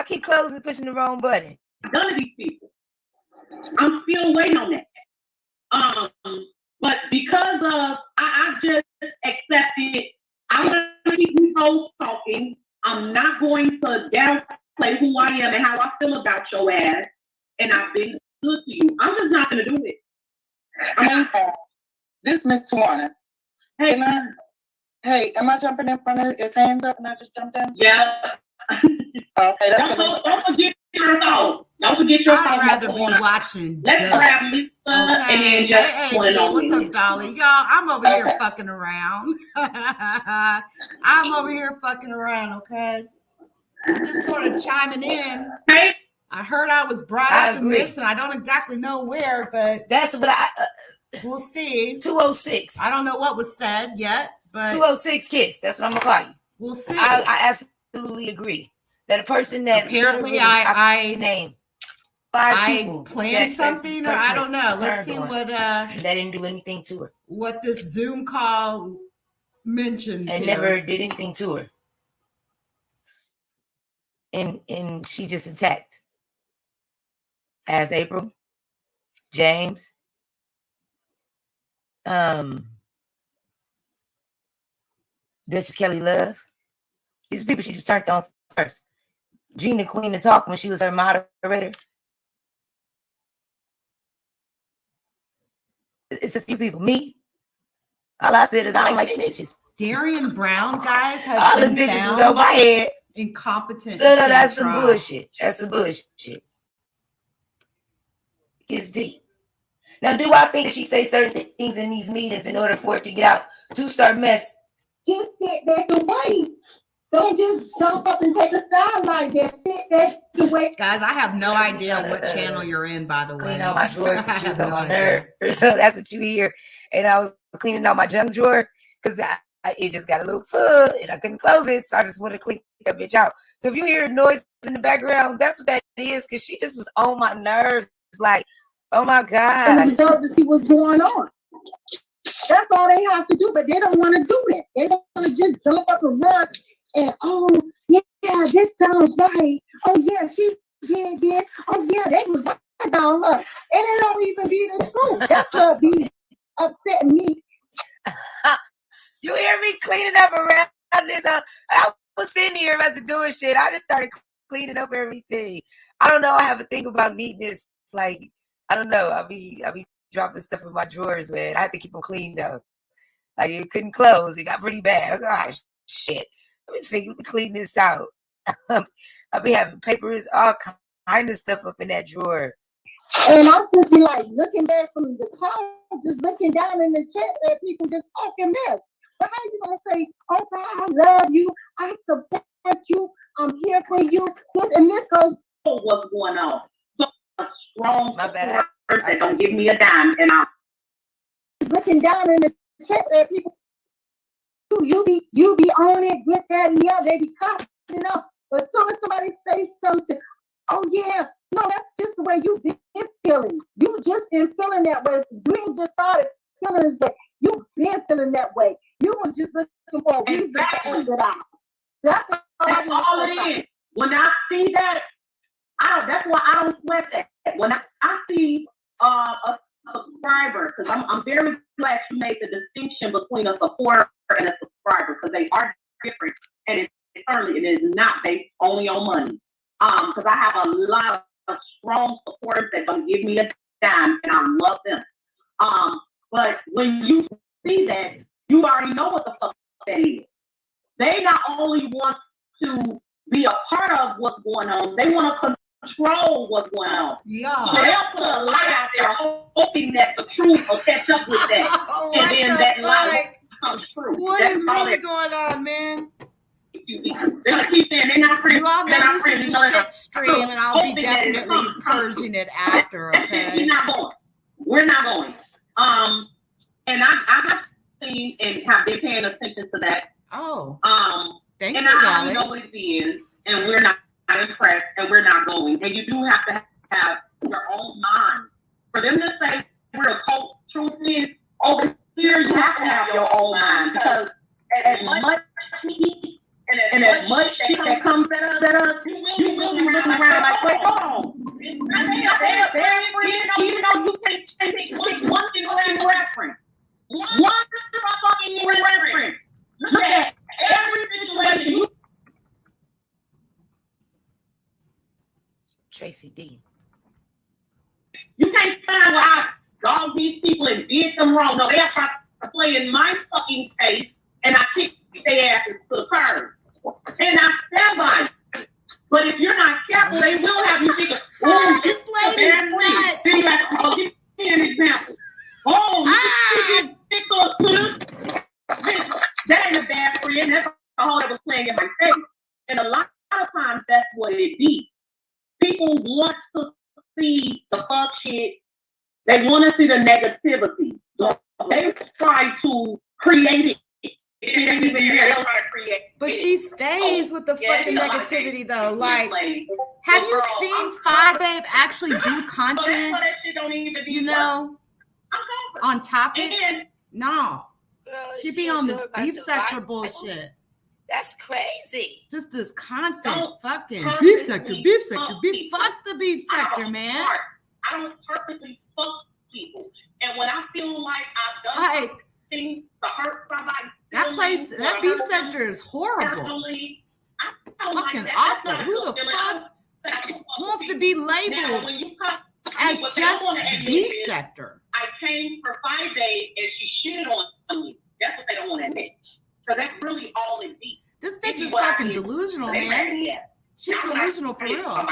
I keep closing and pushing the wrong button. None of these people. I'm still waiting on that. But because of I just accepted, I'm gonna keep these hoes talking. I'm not going to downplay who I am and how I feel about your ass. And I've been good to you. I'm just not gonna do it. This is Miss Tawana. Hey, am I jumping in front of his hands up and I just jumped in? Yeah. Okay, don't forget your phone. Don't forget your phone. I'd rather be watching. Let's grab Lisa and just hey, what's up, Dolly? Y'all, I'm over here fucking around. I'm over here fucking around, okay? I'm just sort of chiming in. Hey. I heard I was brought up in this, and I don't exactly know where, but that's what we'll see. 206. I don't know what was said yet, but 206 kiss. That's what I'm gonna call you. We'll see. I absolutely agree that a person that apparently I name 5 people planned something, or I don't know. Let's see what that didn't do anything to her. What this Zoom call mentions and never did anything to her, and she just attacked. As April, James, Duchess Kelly Love. These are people she just turned on first. Gina Queen to talk when she was her moderator. It's a few people. Me. All I said is I don't like snitches. Darian Brown, guys, has all the bitches was over my head. Incompetent. So no, that's some bullshit. That's some bullshit. It's deep. Now, do I think she say certain things in these meetings in order for it to get out? Two-star mess. Just sit back and wait. Don't just jump up and take a side like that. Sit back and wait. Guys, I have no idea what channel you're in, by the way. Clean out my drawer. She was on my nerve. So that's what you hear. And I was cleaning out my junk drawer because it just got a little full and I couldn't close it. So I just wanted to clean that bitch out. So if you hear noise in the background, that's what that is, because she just was on my nerves. Like, oh my God. And observe to see what's going on. That's all they have to do, but they don't want to do that. They don't want to just jump up and run and, oh, yeah, this sounds right. Oh, yeah, she did. Oh, yeah, they was right about her. And it don't even be the truth. That's what be upsetting me. You hear me cleaning up around this? I was sitting here as a doing shit. I just started cleaning up everything. I don't know. I have a thing about neatness. It's like, I don't know. I'll be dropping stuff in my drawers, man. I have to keep them clean though. Like it couldn't close. It got pretty bad. I was like, oh, shit. Let me clean this out. I'll be having papers, all kind of stuff up in that drawer. And I'm just be like looking back from the car, just looking down in the chat at people just talking mess. But how you gonna say, oh, I love you, I support you, I'm here for you, and this goes, what's going on? So a strong support that don't give me a dime, and I'm looking down in the chat at people. You be on it, get that, and the other. They be confident up. But as soon as somebody says something, oh yeah, no, that's just the way you been feeling. You just been feeling that way. You ain't just started feeling this way. You've been feeling that way. You was just looking for a reason to end it out. That's all it is. When I see that, that's why I don't sweat that. When I see a subscriber, because I'm very glad you made the distinction between a supporter and a subscriber, because they are different, and it's early, and it is not based only on money. Because I have a lot of strong supporters that don't give me a dime, and I love them. But when you see that, you already know what the fuck that is. They not only want to be a part of what's going on, they want to control what's going on. Yeah. So they'll put a lie out there hoping that the truth will catch up with that. And then that lie becomes true. What is really going on, man? They're gonna keep saying they're not friends. You all know this is a shit stream, and I'll be definitely purging it after, okay? We're not going. And I have seen and have been paying attention to that. Oh. Thank and you, I darling. know what it is, and we're not impressed, and we're not going. And you do have to have your own mind. For them to say we're a cult, truth is, over here you have to have your own mind, because as much heat and as much shit that comes at us, you will know you were looking around like, wait, hold on. They're very friends, even though you can't pick one single reference. One fucking reference. Look at every situation. Tracy D. You can't find where I dogged these people and did them wrong. No, they're trying to play in my fucking face, and I kick their asses to the curb. And I stand by it. But if you're not careful, they will have you think, oh, this lady's nuts. See, I'll give you an example. Oh, that ain't a bad friend. That's a whole that was playing in my face. And a lot of times, that's what it be. People want to see the fuck shit. They want to see the negativity. So they try to create it. It ain't even there. They'll try to create it. But she stays with the fucking negativity though. Like, have you seen Fyebabe actually do content? You know, on topics? No. She be on this beef sector bullshit. That's crazy. Just this constant fucking beef sector. Fuck the beef sector, man. I don't purposely fuck people. And when I feel like I've done things to hurt somebody, that beef sector is horrible. Fucking awful. Who the fuck wants to be labeled as just beef sector? I came for 5 days and she shitted on me. That's what they don't want to admit. So that's really all it be. This bitch is fucking delusional, man. She's delusional for real. Talk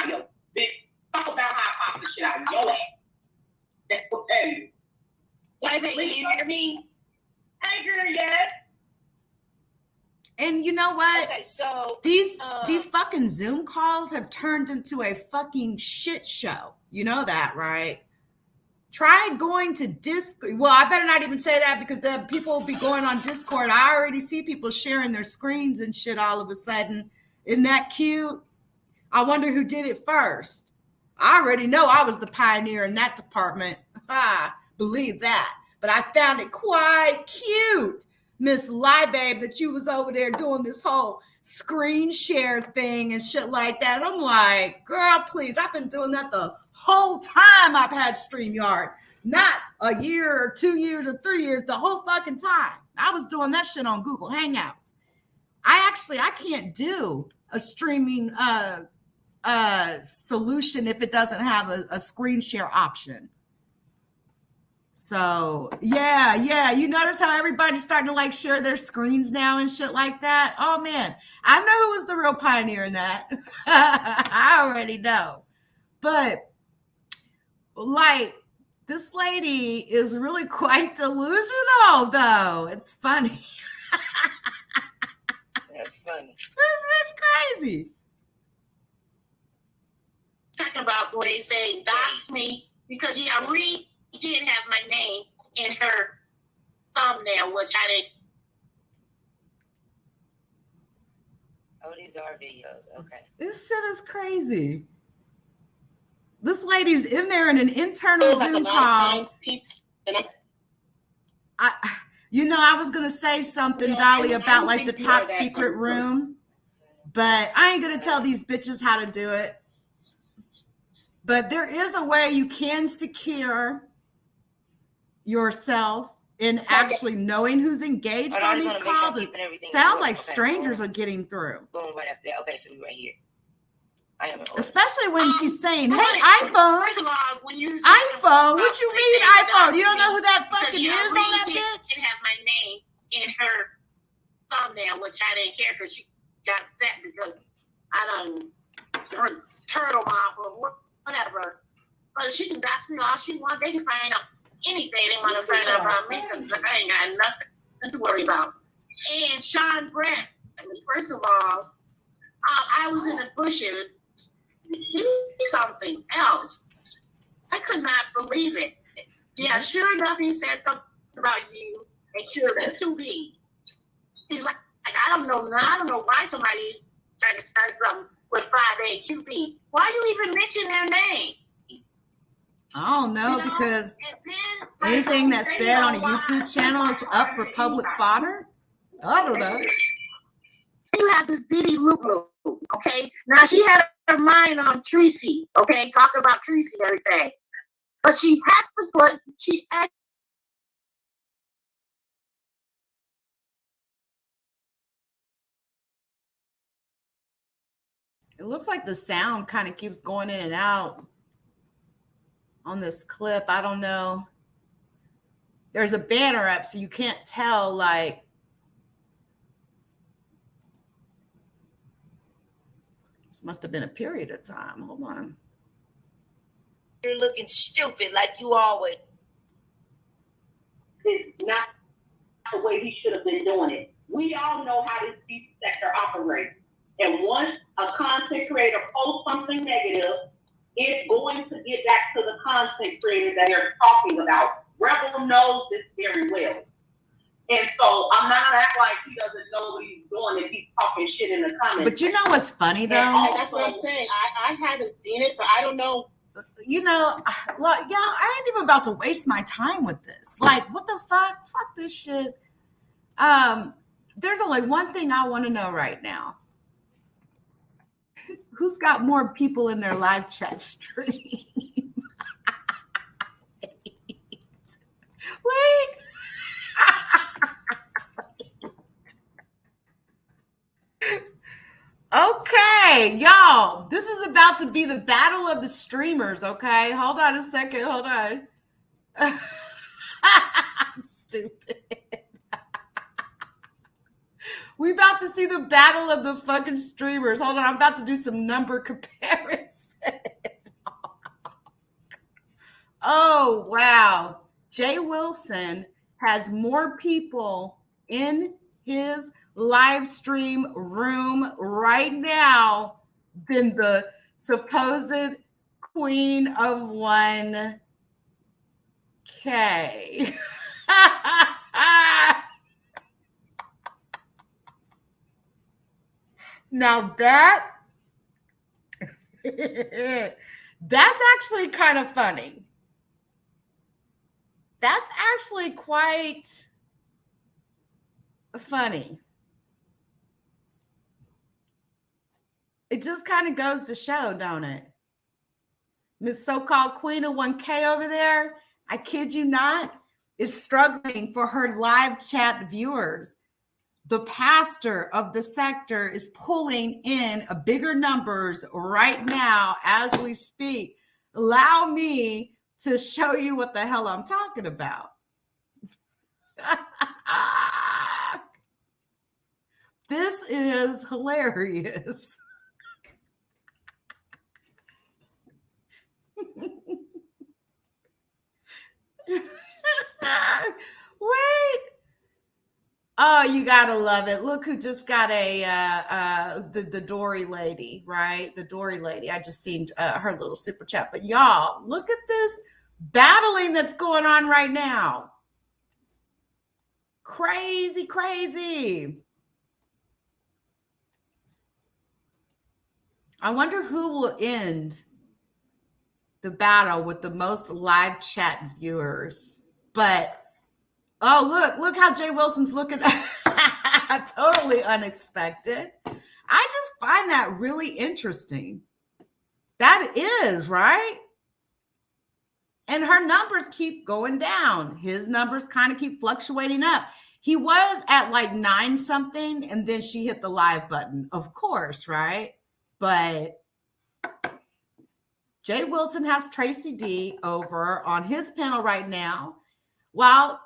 about how I pop the shit out of your ass. That's what that is. You hear me? Hey, girl, yes. And you know what? Okay, so these fucking Zoom calls have turned into a fucking shit show. You know that, right? Try going to Discord. Well, I better not even say that because the people will be going on Discord. I already see people sharing their screens and shit all of a sudden. Isn't that cute? I wonder who did it first. I already know I was the pioneer in that department. Believe that. But I found it quite cute, Miss Fyebabe, that you was over there doing this whole screen share thing and shit like that. I'm like, girl, please. I've been doing that the whole time I've had StreamYard. Not a year or 2 years or 3 years, the whole fucking time. I was doing that shit on Google Hangouts. I can't do a streaming solution if it doesn't have a screen share option. So yeah. You notice how everybody's starting to like share their screens now and shit like that? Oh man, I know who was the real pioneer in that. I already know. But like, this lady is really quite delusional though. It's funny. That's funny. This bitch crazy. Talking about what they say, dox me, because Reed did have my name in her thumbnail, which I didn't. Oh, these are videos. Okay. This shit is crazy. This lady's in there in an internal Zoom call. I was gonna say something, Dolly, about like the top secret room, but I ain't gonna tell these bitches how to do it. But there is a way you can secure yourself in actually knowing who's engaged on these calls. It sounds like strangers are getting through. Boom, right after that. Okay, so we're right here. I am especially when she's saying, "Hey, iPhone." First of all, when you iPhone, what you mean iPhone? You don't know who that fucking is on that bitch? Didn't have my name in her thumbnail, which I didn't care because she got upset because I done turtle off or whatever. But she can dox me all she wants. They can find out anything they want to find out about me because I ain't got nothing to worry about. And Sean Brett, first of all, I was in the bushes. Something else. I could not believe it. Yeah, sure enough, he said something about you, and sure enough, to me. He's like, I don't know why somebody's trying to start something with Fyebabe QB. Why do you even mention their name? I don't know, because anything that's said on a YouTube channel is up for public fodder. I don't know. You have this bitty Lulu, okay? Now she had her mind on Tracy, okay, talking about Tracy and everything. But she has to put, she actually. It looks like the sound kind of keeps going in and out on this clip. I don't know. There's a banner up, so you can't tell, like, this must have been a period of time. Hold on. You're looking stupid like you always. It's not the way he should have been doing it. We all know how this beef sector operates. And once a content creator posts something negative, it's going to get back to the content creator that they're talking about. Rebel knows this very well. And so I'm not gonna act like he doesn't know what he's doing if he's talking shit in the comments. But you know what's funny, though? And that's what I'm saying. I haven't seen it, so I don't know. You know, like, y'all, I ain't even about to waste my time with this. Like, what the fuck? Fuck this shit. There's only one thing I want to know right now. Who's got more people in their live chat stream? Wait. Okay, y'all, this is about to be the battle of the streamers, okay? Hold on a second, hold on. I'm stupid. We about to see the battle of the fucking streamers. Hold on, I'm about to do some number comparison. Oh, wow. JWilson has more people in his live stream room right now than the supposed queen of 1K. Now that's actually kind of funny. That's actually quite funny. It just kind of goes to show, don't it? Miss so-called queen of 1K over there, I kid you not, is struggling for her live chat viewers. The pastor of the sector is pulling in a bigger numbers right now as we speak. Allow me to show you what the hell I'm talking about. This is hilarious. Wait. Oh, you gotta love it. Look who just got the Dory lady, right? The Dory lady. I just seen her little super chat. But y'all, look at this battling that's going on right now. Crazy, crazy. I wonder who will end the battle with the most live chat viewers. But oh, look how JWilson's looking. Totally unexpected. I just find that really interesting. That is, right? And her numbers keep going down. His numbers kind of keep fluctuating up. He was at like 9 something, and then she hit the live button, of course, right? But JWilson has Tracy D over on his panel right now, while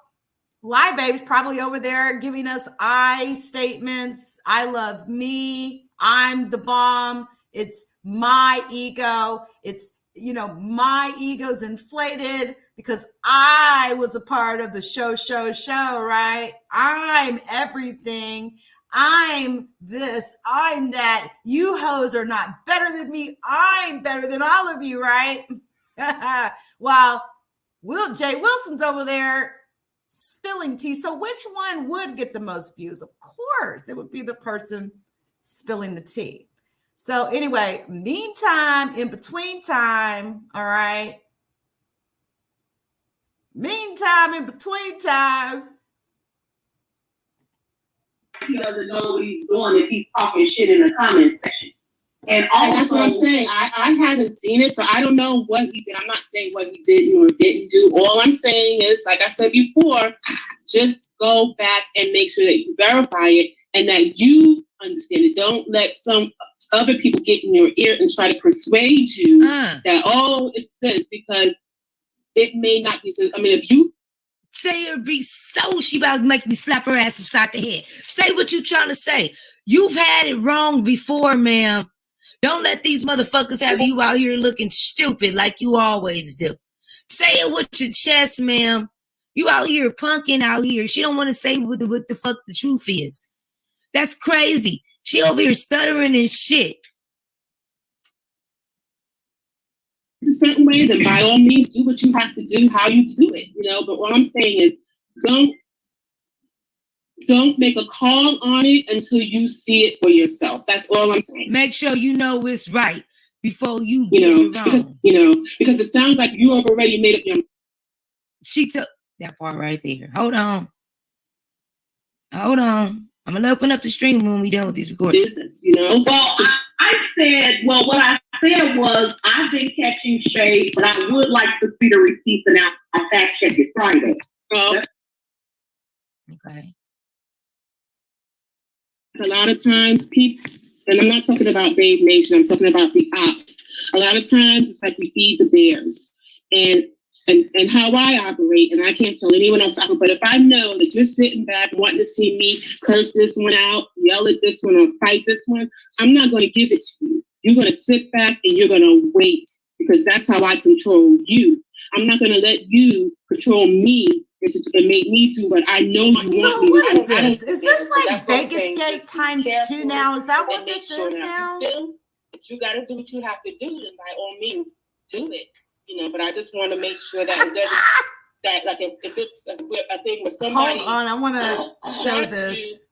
Fyebabe's probably over there giving us I statements. I love me. I'm the bomb. It's my ego. It's, you know, my ego's inflated because I was a part of the show, right? I'm everything. I'm this. I'm that. You hoes are not better than me. I'm better than all of you, right? While JWilson's over there spilling tea. So which one would get the most views? Of course, it would be the person spilling the tea. So anyway, meantime, in between time, all right. Meantime, in between time. He doesn't know what he's doing if he's talking shit in the comment section. And that's what I'm also, saying. I haven't seen it, so I don't know what he did. I'm not saying what he did or didn't do. All I'm saying is, like I said before, just go back and make sure that you verify it and that you understand it. Don't let some other people get in your ear and try to persuade you that, oh, it's this, because it may not be so. I mean, if you say her be so, she about to make me slap her ass upside the head. Say what you trying to say. You've had it wrong before, ma'am. Don't let these motherfuckers have you out here looking stupid like you always do. Say it with your chest, ma'am. You out here punking out here. She don't want to say what the fuck the truth is. That's crazy. She over here stuttering and shit. a certain way, then by all means do what you have to do, how you do it, But what I'm saying is, don't make a call on it until you see it for yourself. That's all I'm saying. Make sure you know it's right before you get it wrong. Because it sounds like you have already made up your mind. She took that part right there. Hold on. I'm gonna open up the stream when we done with these recordings. Business, Well, what I said was, I've been catching shade, but I would like to see the receipts, and I'll fact check it Friday. Okay. A lot of times people, and I'm not talking about Babe Nation, I'm talking about the ops. A lot of times it's like we feed the bears. And how I operate, and I can't tell anyone else to operate, but if I know that you're sitting back wanting to see me curse this one out, yell at this one, or fight this one, I'm not going to give it to you. You're going to sit back and you're going to wait, because that's how I control you. I'm not going to let you control me and make me do what I know you want. So what is this? Is this like Vegas Gate times 2 now? Is that what this is now? But you got to do what you have to do, and by all means, do it. But I just want to make sure that it doesn't, that like if it's a thing with somebody. Hold on, I want to show this.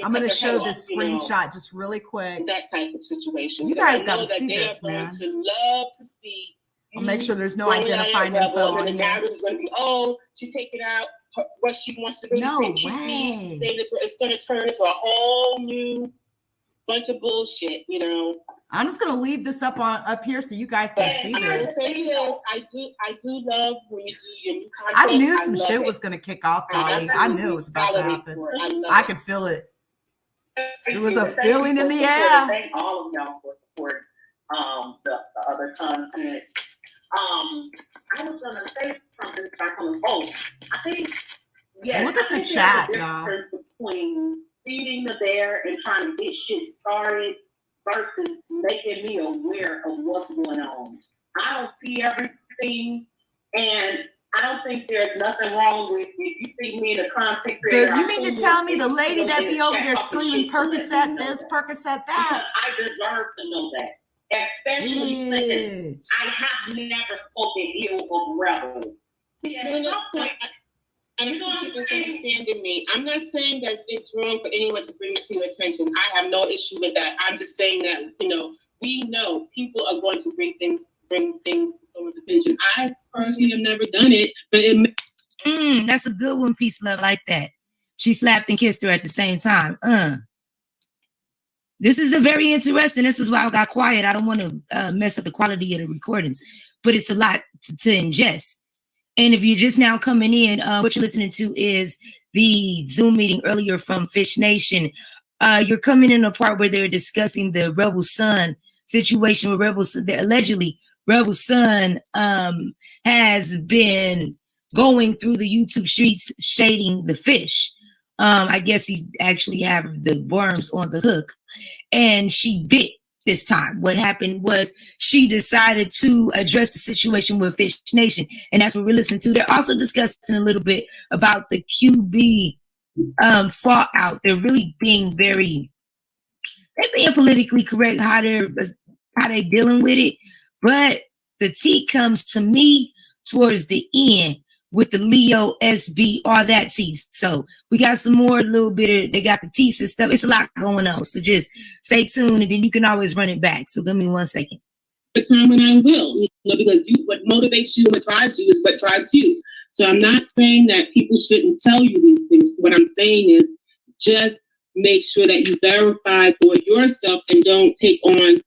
I'm going to show this screenshot just really quick. That type of situation. You guys got to see this, man. To love to see. I'll make sure there's no identifying info on here. And the is going to be, oh, she's taking out what she wants to do. No way. It's going to turn into a whole new bunch of bullshit, I'm just gonna leave this up here so you guys can see this. I do love when you do your new content. I knew some shit was gonna kick off, Dolly. I knew it was about to happen. I could feel it. It was a feeling in the air. Thank all of y'all for support the other content. I was gonna say something back on the phone. I think look at the chat, y'all. Between feeding the bear and trying to get shit started versus making me aware of what's going on. I don't see everything, and I don't think there's nothing wrong with if you see me in a content creator. You mean to tell me the lady that be over there screaming Percocet this, Percocet that? Because I deserve to know that. Especially since I have never spoken ill of rebels. And I know people misunderstanding me. I'm not saying that it's wrong for anyone to bring it to your attention. I have no issue with that. I'm just saying that, we know people are going to bring things to someone's attention. I personally have never done it, but that's a good one, Peace Love, like that. She slapped and kissed her at the same time. This is a very interesting. This is why I got quiet. I don't want to mess up the quality of the recordings, but it's a lot to ingest. And if you're just now coming in, what you're listening to is the Zoom meeting earlier from Fish Nation. You're coming in a part where they're discussing the Rebel Son situation with allegedly Rebel Son has been going through the YouTube streets shading the fish. I guess he actually have the worms on the hook, and she bit this time. What happened was she decided to address the situation with Fish Nation, and that's what we're listening to. They're also discussing a little bit about the QB fallout. They're really being they're being politically correct how they're dealing with it. But the tea comes to me towards the end with the Leo SB, all that tea. So we got some more they got the teas and stuff. It's a lot going on. So just stay tuned, and then you can always run it back. So give me 1 second. The time when I will, because what motivates you, what drives you is what drives you. So I'm not saying that people shouldn't tell you these things. What I'm saying is just make sure that you verify for yourself and don't take on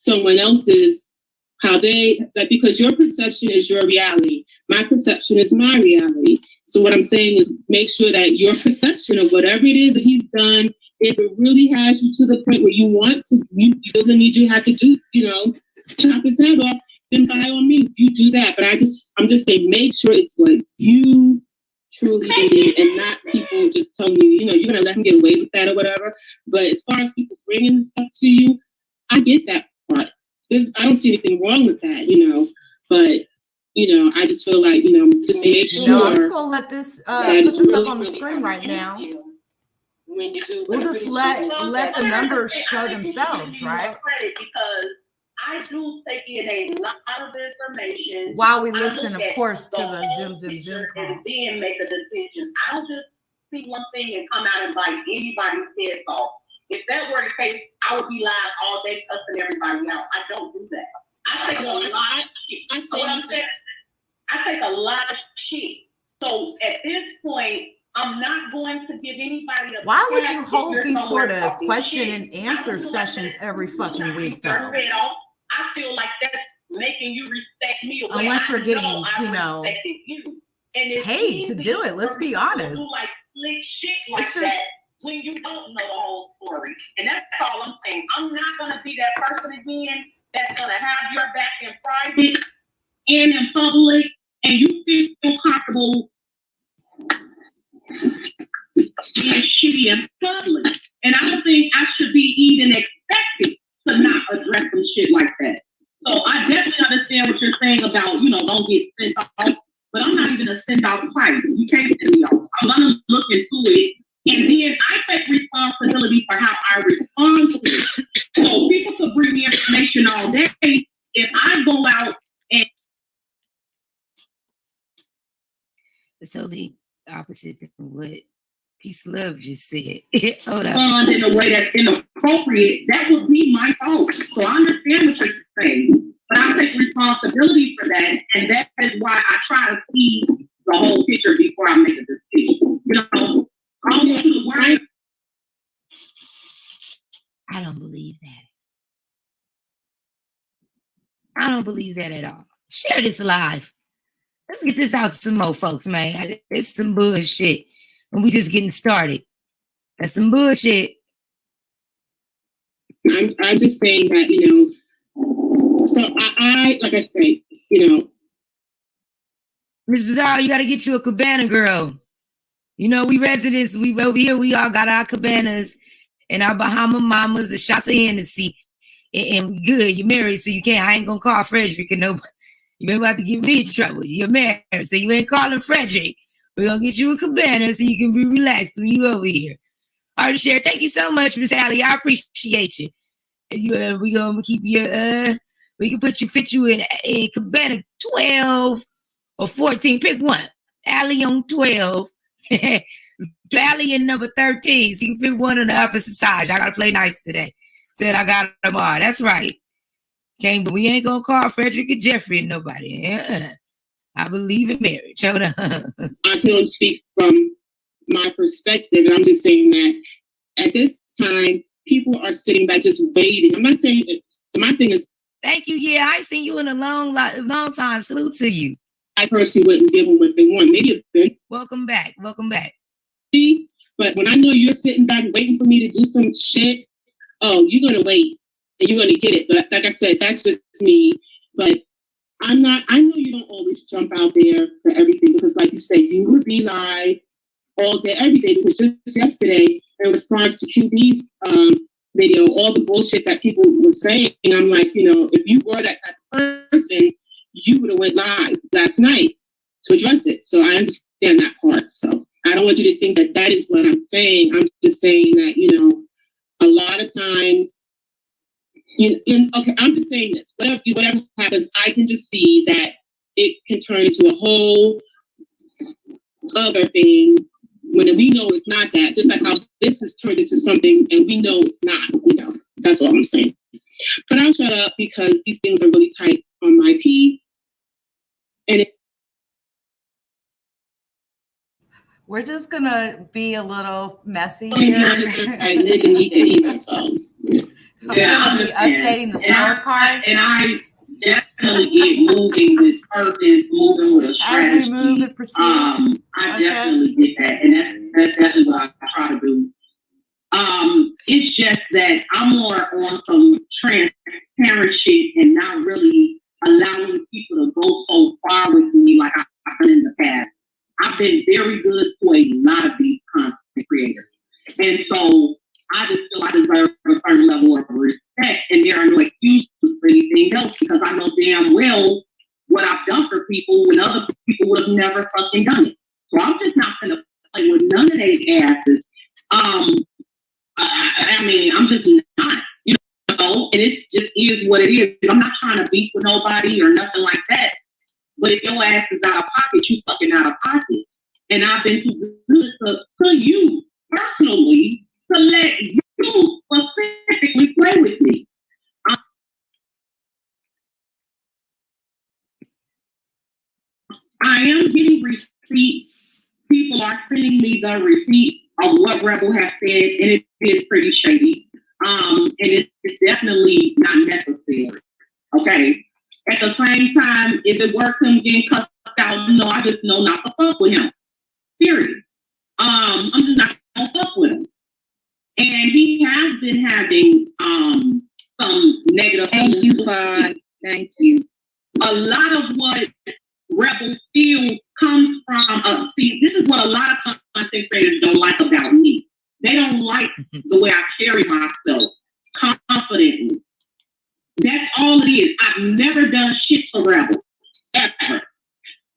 someone else's, how they, that because your perception is your reality, my perception is my reality. So what I'm saying is make sure that your perception of whatever it is that he's done, if it really has you to the point where you want to, you feel the need you have to do, chop his head off, then by all means, you do that. But I'm just saying, make sure it's what you truly believe and not people just telling you, you're going to let him get away with that or whatever. But as far as people bringing stuff to you, I get that part. I don't see anything wrong with that, but, I just feel like, to make sure. I'm just going to let this, put this up on the screen right now. When you do, we'll just let the numbers show themselves, right? Because I do take in a lot of information while we listen, of course, to the Zoom call. And then make a decision. I don't just see one thing and come out and bite anybody's head off. If that were the case, I would be live all day cussing everybody out. I don't do that. I take a lot of shit. I take a lot of shit. So at this point, I'm not going to give anybody a. Why would you hold these sort of question and answer sessions every fucking week, though? I feel like that's making you respect me. Unless you're getting, paid to do it. Let's be honest. Like slick shit like it's just that when you don't know the whole story, and that's all I'm saying. I'm not going to be that person again that's going to have your back in private and in public, and you feel comfortable being shitty in public. And I don't think I should be even expected to not address some shit like that. So I definitely understand what you're saying about, don't get sent off, but I'm not even a send out type. You can't send me off. I'm gonna look into it, and then I take responsibility for how I respond to it. So people could bring me information all day. If I go out and it's totally opposite from what Peace Love just said. Hold on. Respond in a way that's inappropriate, that would be my fault. So I understand what you're saying, but I take responsibility for that, and that is why I try to see the whole picture before I make a decision. I don't go to the word. I don't believe that. I don't believe that at all. Share this live. Let's get this out to some more folks, man. It's some bullshit. And we just getting started. That's some bullshit. I'm just saying that, so I like I say, Miss Bizarre, you got to get you a cabana, girl. We residents, we over here, we all got our cabanas and our Bahama mamas and shots of Hennessy. And we good. You're married, so I ain't going to call Frederick and nobody. You ain't about to get me in trouble. You're married, so you ain't calling Frederick. We're going to get you a cabana so you can be relaxed when you over here. All right, Sherry, thank you so much, Miss Allie. I appreciate you. We're going to keep you, we can fit you in a cabana 12 or 14. Pick one. Allie on 12. Allie in number 13. So you can pick one on the opposite side. I got to play nice today. Said I got them all. That's right. But we ain't going to call Frederick and Jeffrey and nobody. I believe in marriage. Hold on. I can only speak from my perspective, and I'm just saying that at this time, people are sitting back just waiting. I'm not saying it. So my thing is, thank you. Yeah, I ain't seen you in a long time. Salute to you. I personally wouldn't give them what they want. Maybe a bit. Welcome back. See, but when I know you're sitting back waiting for me to do some shit, oh, you're gonna wait and you're gonna get it. But like I said, that's just me. But I know you don't always jump out there for everything because, like you say, you would be live all day, every day. Because just yesterday, in response to QB's video, all the bullshit that people were saying, I'm like, if you were that type of person, you would have went live last night to address it. So I understand that part. So I don't want you to think that that is what I'm saying. I'm just saying that, a lot of times, okay, I'm just saying this. Whatever happens, I can just see that it can turn into a whole other thing when we know it's not that. Just like how this has turned into something and we know it's not. That's all I'm saying. But I'll shut up because these things are really tight on my teeth. And we're just gonna be a little messy here. I'm gonna be updating the scorecard. And I definitely get moving with purpose, moving with a strategy. As we move and proceed. I definitely get that, and that's definitely what I try to do. It's just that I'm more on some transparent shit and not really allowing people to go so far with me like I've done in the past. I've been very good to a lot of these content creators, and so I just feel I deserve a certain level of respect, and there are no excuses for anything else because I know damn well what I've done for people when other people would have never fucking done it. So I'm just not gonna play with none of these asses. I mean, I'm just not, you know, and it just is what it is. I'm not trying to beef with nobody or nothing like that. But if your ass is out of pocket, you fucking out of pocket. And I've been too good to you personally to let you specifically play with me. I am getting receipts. People are sending me the receipt of what Rebel has said, and it is pretty shady. And it's definitely not necessary. Okay. At the same time, if it works him getting cussed out, no, I just know not to fuck with him. Period. I'm just not gonna fuck with him. And he has been having some negative. Thank you, Vaughn. Thank you. A lot of what Rebel still comes from. See, this is what a lot of content creators don't like about me. They don't like the way I carry myself confidently. That's all it is. I've never done shit for Rebel, ever.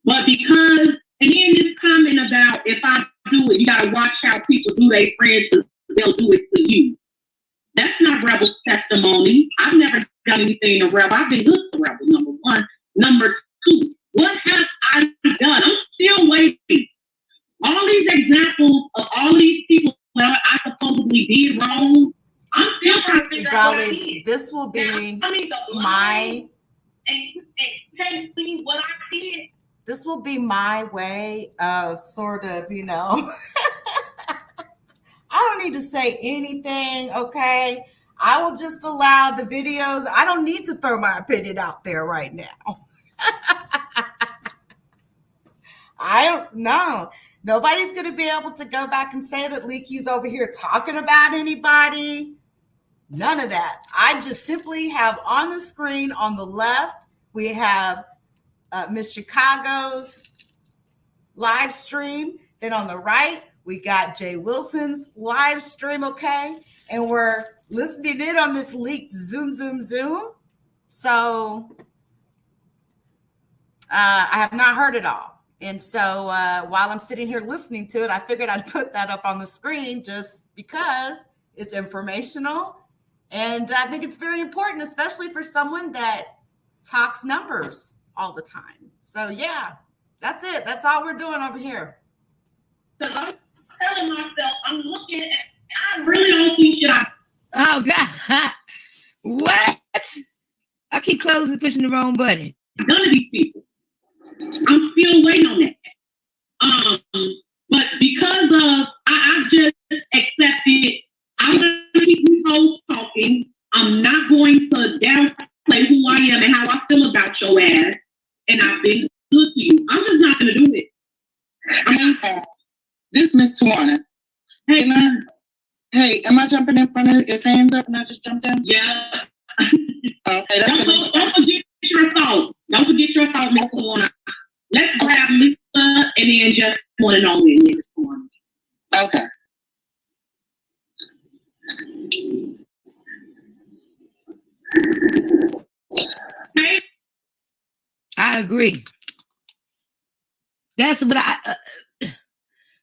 But because, and then this comment about if I do it, you gotta watch how people do their friends, they'll do it to you. That's not Rebel's testimony. I've never done anything to Rebel. I've been good to Rebel, number one. Number two, what have I done? I'm still waiting. All these examples of all these people that I supposedly did wrong, I'm still trying to figure out what I did. This will be my... And see what I did. This will be my way of sort of, you know... I don't need to say anything, okay? I will just allow the videos. I don't need to throw my opinion out there right now. I don't know. Nobody's going to be able to go back and say that Leaky's over here talking about anybody. None of that. I just simply have on the screen on the left, we have Miss Chicago's live stream. Then on the right, we got JWilson's live stream, okay? And we're listening in on this leaked Zoom. So I have not heard it all. And so while I'm sitting here listening to it, I figured I'd put that up on the screen just because it's informational. And I think it's very important, especially for someone that talks numbers all the time. So yeah, that's it. That's all we're doing over here. So I'm telling myself, I'm looking at, I really don't see shit. Oh God. What? I keep closing, pushing the wrong button. None of these people. I'm still waiting on that. But because of I've just accepted, I'm gonna keep you hoes talking. I'm not going to downplay who I am and how I feel about your ass. And I've been good to you. I'm just not gonna do it. This is Miss Tawana. Hey, hey, am I jumping in front of his hands up and I just jumped in? Yeah. Okay, don't forget your thought. Don't forget your thought, Miss Tawana. Let's grab Lisa and then just one and only in this one. Okay. Hey. I agree. That's what I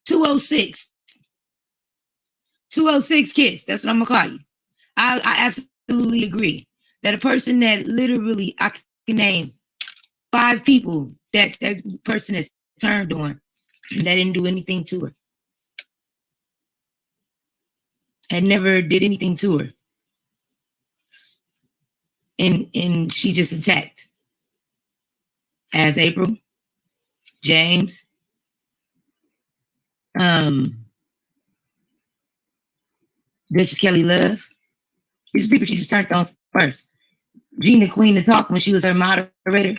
206 kiss. That's what I'm gonna call you. I absolutely agree that a person that literally I can name 5 people that person has turned on that didn't do anything to her and never did anything to her, and she just attacked. As April, James, Duchess Kelly Love, These people she just turned on first. Gina Queen to talk when she was her moderator.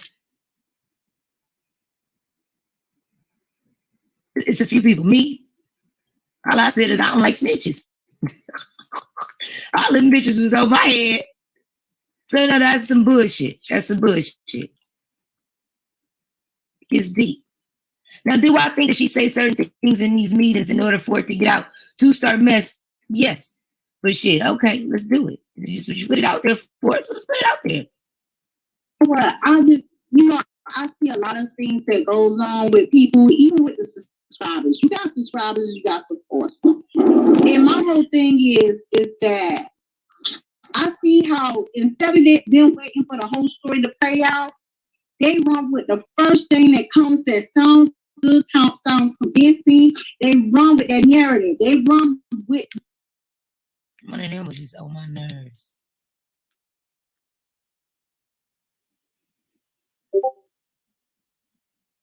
It's a few people. Me, all I said is I don't like snitches. All them bitches was over my head. So no, that's some bullshit. That's some bullshit. It's deep. Now, do I think that she say certain things in these meetings in order for it to get out to start mess? Yes. But shit, okay, let's do it. You put it out there for it, so let's put it out there. Well, I just, I see a lot of things that goes on with people, even with the subscribers. You got subscribers, you got support. And my whole thing is that I see how instead of them waiting for the whole story to play out, they run with the first thing that comes that sounds good, sounds convincing. They run with that narrative. They run with. One of them was just on my nerves.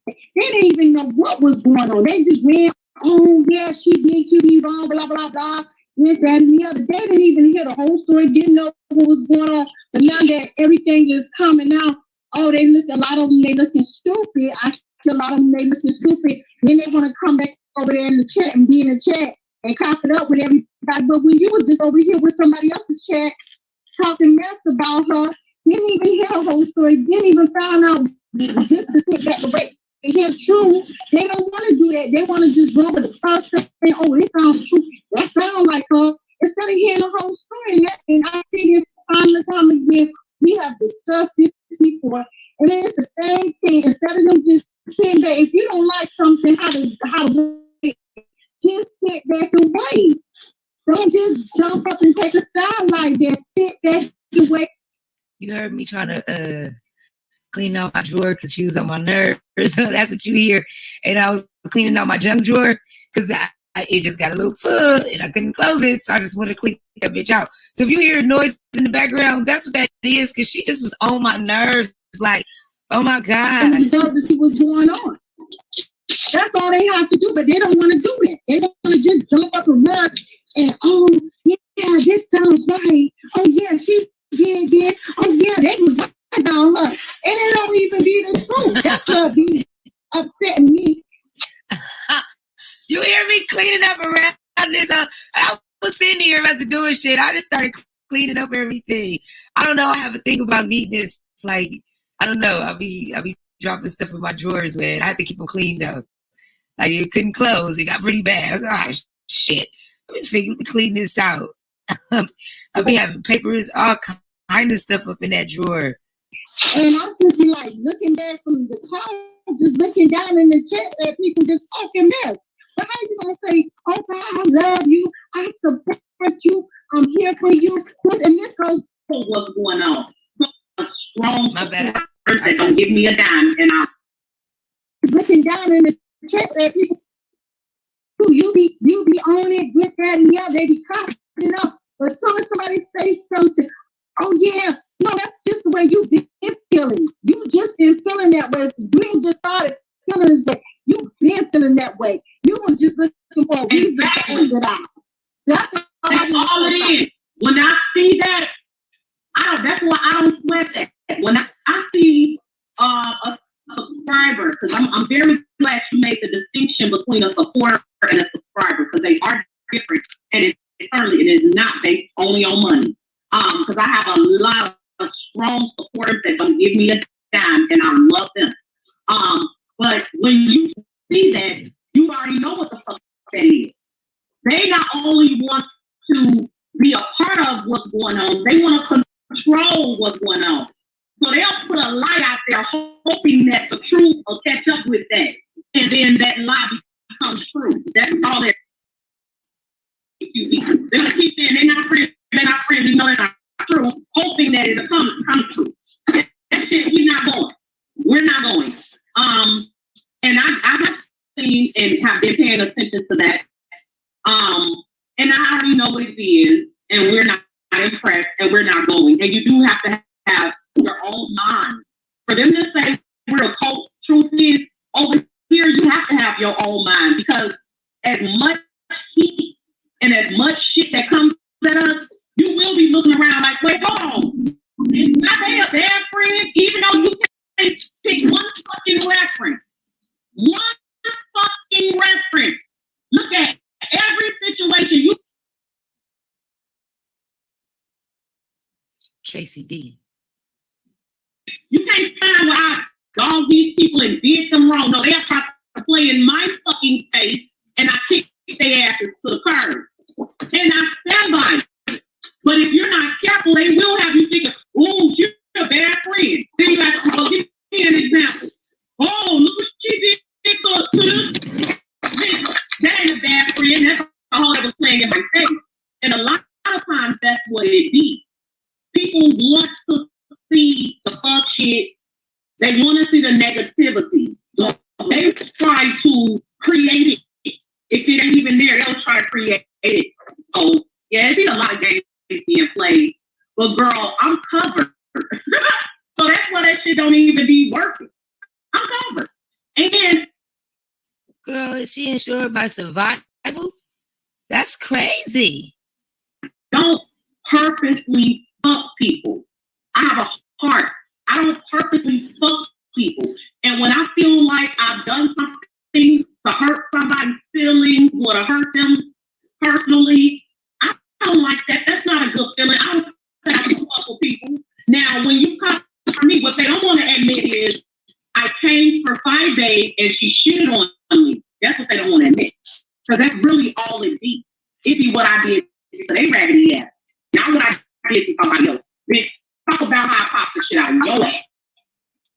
They didn't even know what was going on. They just ran, oh yeah, she did QB wrong, blah, blah, blah. This, that, and the other. They didn't even hear the whole story, didn't know what was going on. But now that everything is coming out, oh, a lot of them, they looking stupid. I see a lot of them, they looking stupid. Then they want to come back over there in the chat and be in the chat and cop it up with everybody. But when you was just over here with somebody else's chat talking mess about her, didn't even hear the whole story, didn't even find out just to sit back and wait to hear true. They don't want to do that. They want to just go with the first thing. Oh, it sounds true. That sounds like her. Instead of hearing the whole story. And I see this time and time again. We have discussed this before. And it's the same thing. Instead of them just sitting back, if you don't like something, how to wait, just sit back and wait. Don't just jump up and take a side like that. Sit back and wait. You heard me trying to clean out my drawer because she was on my nerves. So that's what you hear. And I was cleaning out my junk drawer because it just got a little full and I couldn't close it. So I just wanted to clean that bitch out. So if you hear noise in the background, that's what that is, because she just was on my nerves. Like, oh my God. They deserve to see what's going on. That's all they have to do, but they don't want to do it. They don't want to just jump up and run and, oh, yeah, this sounds right. Oh, yeah, she did. Oh, yeah, they was right about her. And it don't even be the truth. That's what be upsetting me. You hear me cleaning up around this? I was sitting here as doing shit. I just started cleaning up everything. I don't know. I have a thing about neatness. It's like, I don't know. I'll be dropping stuff in my drawers, man. I have to keep them cleaned up. Like, it couldn't close. It got pretty bad. I was like, oh, shit. Let me clean this out. I'll be having papers, all kind of stuff up in that drawer. And I just be like looking back from the car, just looking down in the chat at people just talking mess. But how you gonna say, oh God, I love you, I support you, I'm here for you, and this goes for what's going on. A strong My bad. person don't give me a dime, and I'm looking down in the chat at people. You be on it, this, that, and the other. They be confident up. But as soon as somebody says something, oh yeah, no, that's just the way you been feeling. You just been feeling that way. You ain't just started feeling this way. You been feeling that way. You was just looking for a reason to end it out. That's all it is. When I see that, that's why I don't sweat that. When I see a subscriber, because I'm very glad you made the distinction between a supporter and a subscriber, because they are different, and it is not based only on money. Because I have a lot of strong supporters that don't give me a dime, and I love them. But when you see that, you already know what the fuck that is. They not only want to be a part of what's going on, they want to control what's going on. So they'll put a lie out there hoping that the truth will catch up with that. And then that lie becomes true. That's all they're going to keep saying they're not friends, you know they're not true, hoping that it'll come true. That shit, we're not going. And I have seen and have been paying attention to that. And I already know what it is, and we're not impressed, and we're not going. And you do have to have your own mind. For them to say we're a cult, truth is, over here you have to have your own mind, because as much heat and as much shit that comes at us, you will be looking around Tracy D. You can't find where I dogged these people and did them wrong. No, they're trying to play in my fucking face, and I kick their asses to the curb. And I stand by it. But if you're not careful, they will have you thinking, oh, you're a bad friend. Then you have to go give me an example. Oh, look what she did to that ain't a bad friend. That's a whole that was playing in my face. And a lot of times that's what it be. People want to see the fuck shit. They want to see the negativity. So they try to create it. If it ain't even there, they'll try to create it. So yeah, it be a lot of games being played. But girl, I'm covered. So that's why that shit don't even be working. I'm covered. And girl, is she insured by survival? That's crazy. Don't purposely fuck people. I have a heart. I don't purposely fuck people. And when I feel like I've done something to hurt somebody's feelings or to hurt them personally, I don't like that. That's not a good feeling. I don't have to fuck with people. Now, when you come for me, what they don't want to admit is I came for Fyebabe and she shitted on me. That's what they don't want to admit. Because that's really all it be. It be what I did to they raggedy ass. Not what I did to somebody else. Bitch, talk about how I popped the shit out of your ass.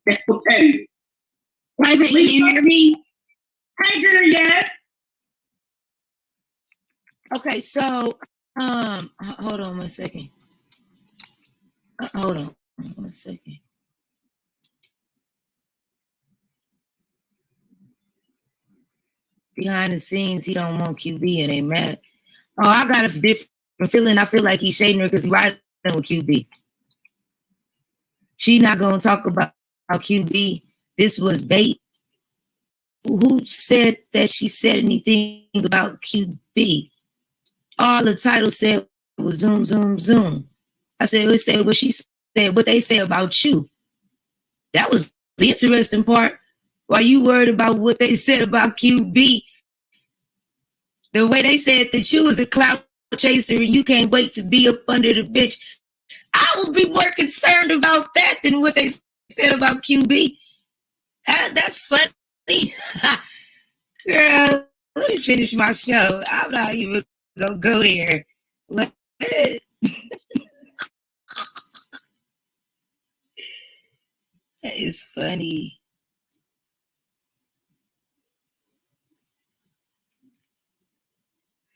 That's what that is. Fyebabe, can you hear me? Hey, girl, yes. Okay, so hold on 1 second. Hold on 1 second. Behind the scenes, he don't want QB and they mad. Oh, I got a different feeling. I feel like he's shading her because he's riding with QB. She not gonna talk about QB. This was bait. Who said that she said anything about QB? All the title said was zoom, zoom, zoom. I said, it said what she said, what they say about you. That was the interesting part. Why you worried about what they said about QB? The way they said that you was a clout chaser and you can't wait to be up under the bitch. I would be more concerned about that than what they said about QB. That's funny. Girl, let me finish my show. I'm not even gonna go there. What? That is funny.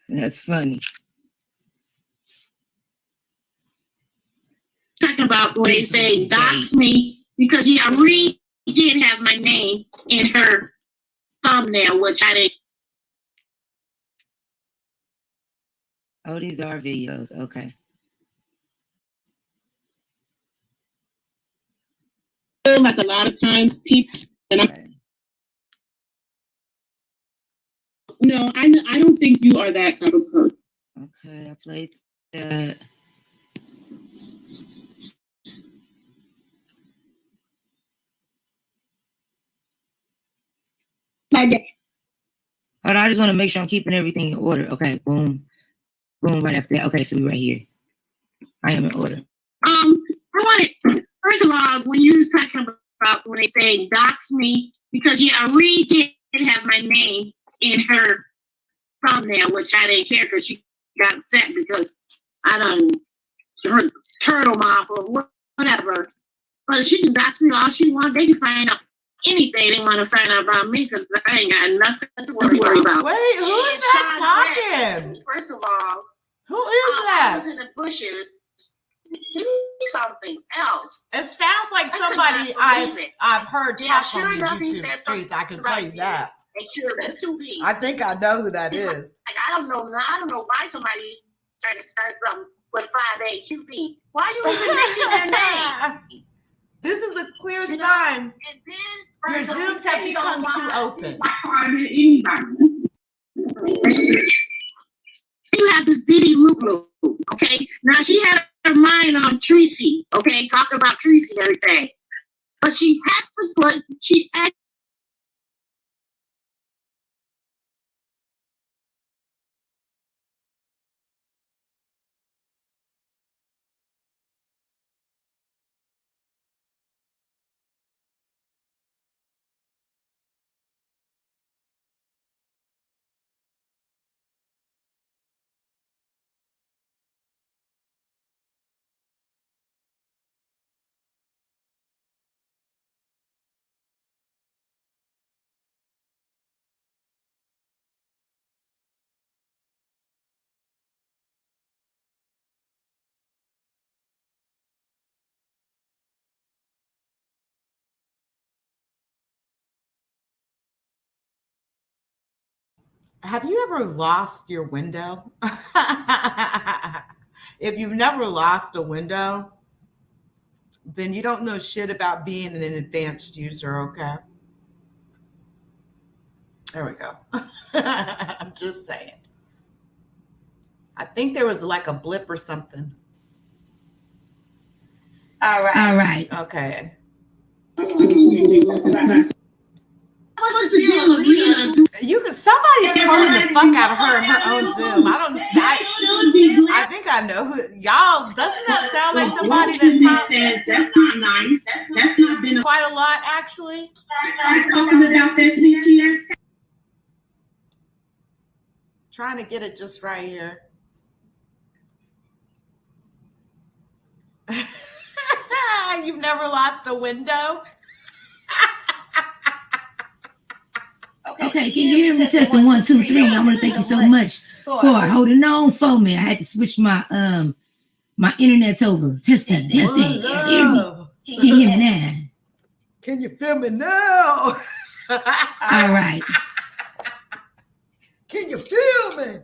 That's funny. Talking about when they say dox me because yeah, Reed did have my name in her thumbnail, which I didn't. Oh, these are videos. Okay. Like a lot of times people, and no, I don't think you are that type of person. Okay, I played that. Like that. Hold on, I just want to make sure I'm keeping everything in order. Okay, boom. Boom, right after that. Okay, so we're right here. I am in order. I wanted, first of all, when you was talking about when they say dox me, because yeah, Reed did have my name in her thumbnail, which I didn't care because she got upset because I done her turtle mouth or whatever. But she can dox me all she wants. They can find out anything they want to find out about me because I ain't got nothing to worry about. Wait, who is that talking? First of all, Who is that? I was in the bushes. Something else. It sounds like somebody I've heard talk on these YouTube streets. I can tell you that. I think I know who that is. Like, I don't know why somebody's trying to start something with Fyebabe QB. Why you even mention their name? This is a clear sign. And then your Zooms have become too open. You have this Diddy Lulu, okay? Now she had her mind on Tracy, okay? Talking about Tracy and everything. But she has to put, she Have you ever lost your window? If you've never lost a window, then you don't know shit about being an advanced user, okay? There we go. I'm just saying. I think there was like a blip or something. All right. Okay. Somebody's trolling the fuck out of her in her own Zoom. I think I know who y'all. Doesn't that sound like somebody that talks? That's not nice. That's not been Quite a lot, actually. talking about that CCS. Trying to get it just right here. You've never lost a window? Okay, can you hear me? Testing 1, 2, 3. I want to thank you so much for holding on for me. I had to switch my my internet's over. Testing. Can you hear me? Can you hear me now? Can you feel me now? All right. Can you feel me?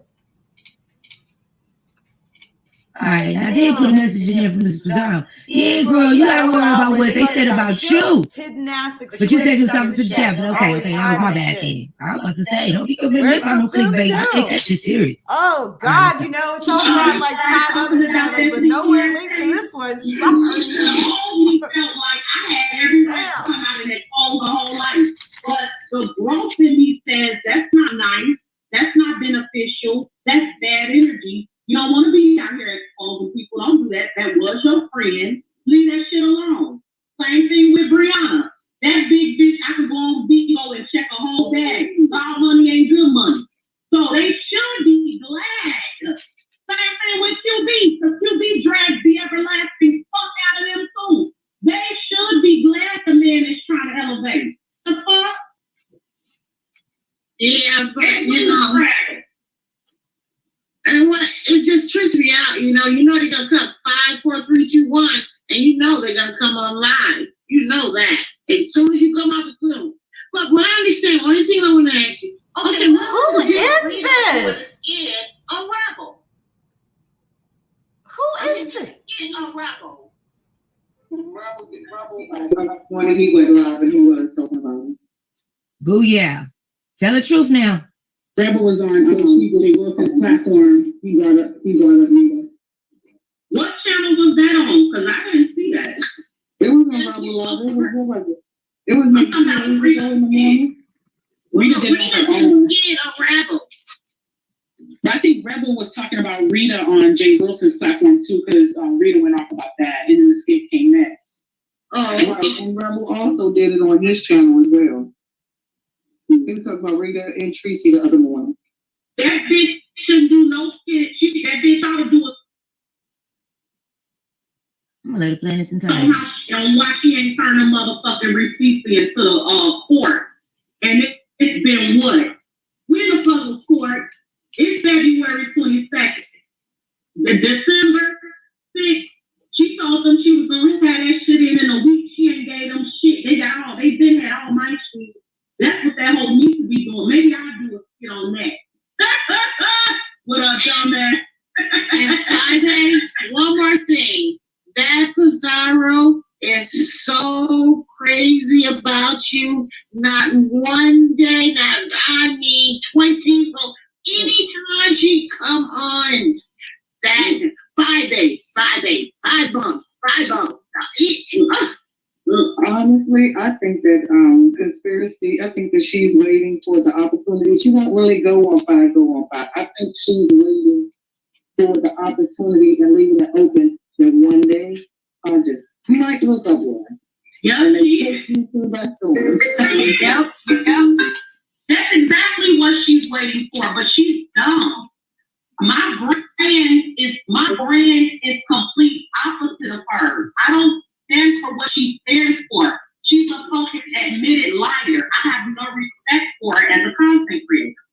All right, I did put a message in there from Mr. Pizarro. Yeah, girl, you gotta worry about what they said about you. Hidden ass. But you said you was talking to the chat, but okay, that was my bad thing. I was about to say, don't be coming in on no clickbait. I take that shit serious. Oh God, you know, it's over on like 5 other channels, but nowhere linked to this one. Like I had everybody come out and expose the whole life. But the growth in me says that's not nice, that's not beneficial, that's bad energy. You don't want to be out here exposing people. Don't do that. That was your friend. Leave that shit alone. Same thing with Brianna. That big bitch, I could go on Vivo and check a whole bag. All money ain't good money. So they should be glad. Same thing with QB, because QB drags the everlasting fuck out of them too. They should be glad the man is trying to elevate. The fuck? Yeah, but you know. And what it just trips me out, you know they're gonna come 5, 4, 3, 2, 1, and you know they're gonna come on live. You know that. As soon as you come out the Zoom. But what I understand, only thing I want to ask you, okay, who is this? Unravel. Who is this? Unravel. When he went live and he was talking about it. Booyah. Tell the truth now. Rebel was on JWilson's platform. He brought up Nita. What channel was that on? Because I didn't see that. It was on Rebel Live. It was maybe 2 days ago in the morning. Rita did her own. Unravel. I think Rebel was talking about Rita on JWilson's platform too, because Rita went off about that, and then the skit came next. Oh, and Rebel also did it on his channel as well. He was talking about Rita and Tracy the other morning. That bitch shouldn't do no shit. That bitch ought to do it. I'm gonna let it play this in time. And why she ain't turned the motherfucking receipts into court. And it's been what? When the fuck was court? It's February 22nd. The December 6th. She told them she was gonna have that shit in a week. She ain't gave them shit. They been had all my shit. That's what that whole needs to be doing. Maybe I'll do a skit on that. What up, dumbass? And Friday, one more thing. That Pizarro is so crazy about you. Not one day, I mean 20. Anytime she come on, that 5 days, 5 bumps. Honestly, I think that conspiracy, I think that she's waiting for the opportunity. She won't really go on 5. I think she's waiting for the opportunity and leaving it open that one day you might look up one. Yeah, and they take you through that story. Yep. That's exactly what she's waiting for, but she's dumb. My brand is complete opposite of hers. I don't stand for what she stands for. She's a fucking admitted liar. I have no respect for her as a content creator.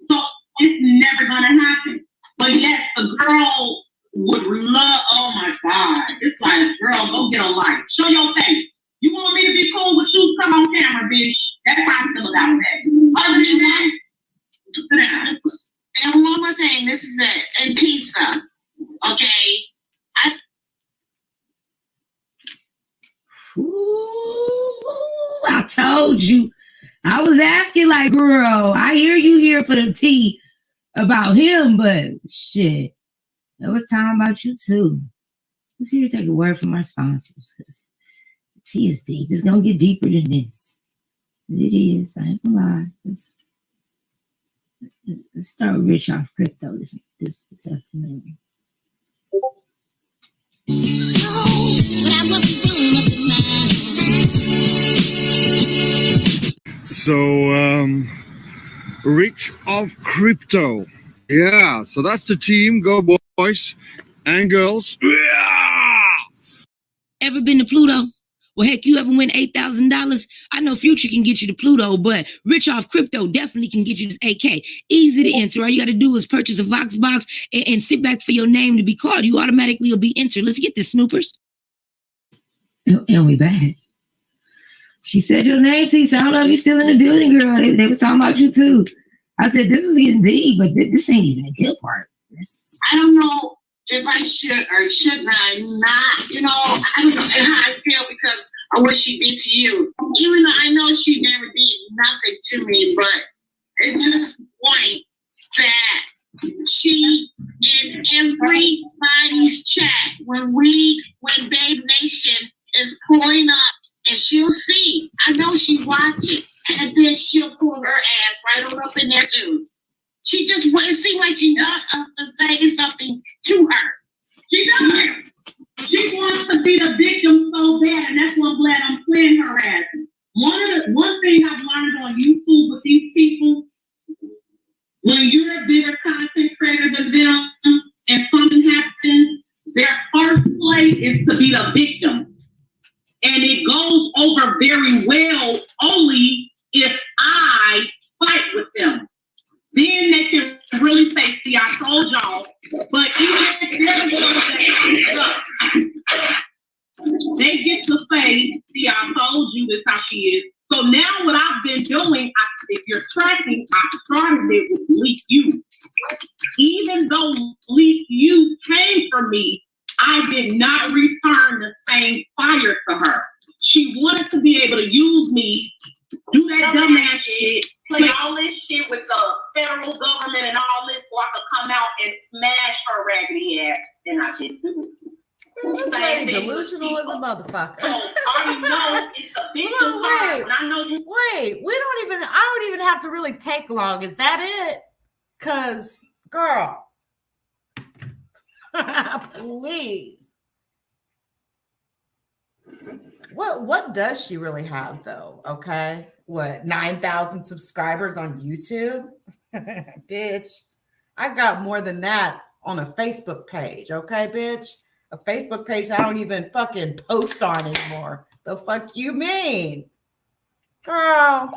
So it's never gonna happen. But yes, a girl would love, oh my God. It's like, girl, go get a life. Show your face. You want me to be cool with you? Come on camera, bitch. That's how I feel about that. Other than that, sit down. told you. I was asking, like, girl, I hear you here for the tea about him, but shit, it was time about you too. Let's hear you take a word from our sponsors, because the tea is deep. It's gonna get deeper than this. It is. I ain't gonna lie. Let's start with Rich off crypto this afternoon. So, Rich of Crypto. Yeah, so that's the team. Go boys and girls. Yeah! Ever been to Pluto? Well, heck, you ever win $8,000? I know Future can get you to Pluto, but Rich off Crypto definitely can get you this AK. Easy to enter. All you got to do is purchase a Vox box and sit back for your name to be called. You automatically will be entered. Let's get this, Snoopers. And we back. She said your name, T. So I don't know if you're still in the building, girl. They was talking about you, too. I said, this was getting deep, but this ain't even a good part. I don't know if I should or shouldn't I not, I don't know how I feel because of what she did to you. Even though I know she never did nothing to me, but it's just point that she in everybody's chat when Babe Nation is pulling up, and she'll see. I know she watching, and then she'll pull her ass right on up in there too. She just it seems like she wants us to say something to her. She does. She wants to be the victim so bad, and that's why I'm glad I'm playing her ass. One thing I've learned on YouTube with these people, when you're a bigger content creator than them and something happens, their first place is to be the victim. And it goes over very well only if I fight with them. Then they can really say, see, I told y'all. But even if they're going to say, they get to say, see, I told you this how she is. So now what I've been doing, if you're tracking, I started it with Leak You. Even though Leak You came for me, I did not return the same fire to her. She wanted to be able to use me, do that dumbass shit, play all this shit with the federal government and all this, so I could come out and smash her raggedy ass, and I just do it. This lady delusional as a motherfucker. So I know it's a big part, and I know you. Wait, I don't even have to really take long. Is that it? Cause, girl, please. What does she really have though? Okay. What, 9,000 subscribers on YouTube? Bitch, I got more than that on a Facebook page. Okay, bitch? A Facebook page I don't even fucking post on anymore. The fuck you mean? Girl,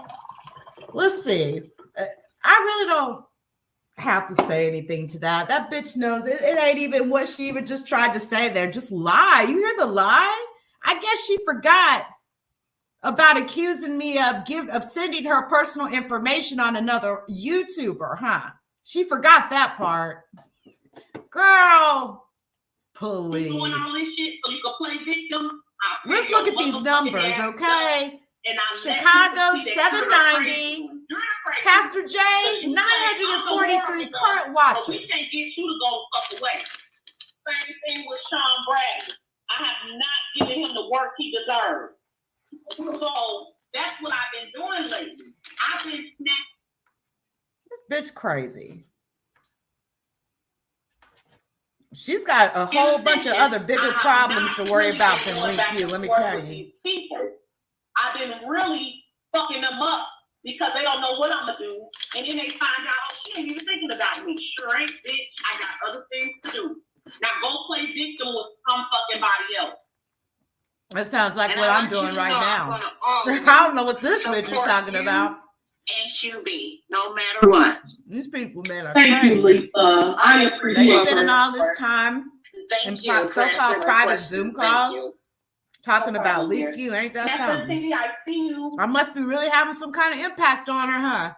let's see. I really don't have to say anything to that. That bitch knows it. It ain't even what she even just tried to say there. Just lie. You hear the lie? I guess she forgot about accusing me of sending her personal information on another YouTuber, huh? She forgot that part. Girl, please. You doing all this shit so you can play victim? Let's look at these numbers, okay? Chicago, 790. Pastor J, 943 current watchers. We can't get you to go fuck away. Same thing with Sean Bragg. I have not given him the work he deserves. So that's what I've been doing lately. I've been This bitch crazy. She's got a whole bunch of other bigger problems to worry about than Link You, let me tell you. People, I've been really fucking them up because they don't know what I'm gonna do, and then they find out, oh, she ain't even thinking about me. Sure ain't, bitch. I got other things to do. Now go play victim with some fucking body else. That sounds like what I'm doing right now. I don't know what this bitch is talking about. And QB, no matter what. These people, man, are Thank crazy. you, Lisa. I appreciate They it. spending all this time in so-called private Zoom calls talking about Leak You. Ain't that something? I see you. I must be really having some kind of impact on her, huh?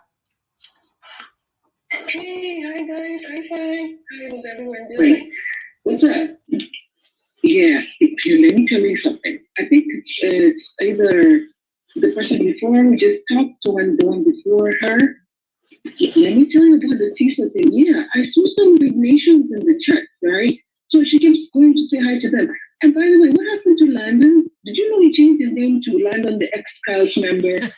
Hey, hi guys, how's everyone doing? What's up? Yeah, let me tell you something. I think it's either the person before we just talked to and the one before her. Let me tell you about the Tisa thing. Yeah, I saw some big nations in the chat, right? So she keeps going to say hi to them. And by the way, what happened to Landon? Did you know he changed his name to Landon, the ex-Scout member?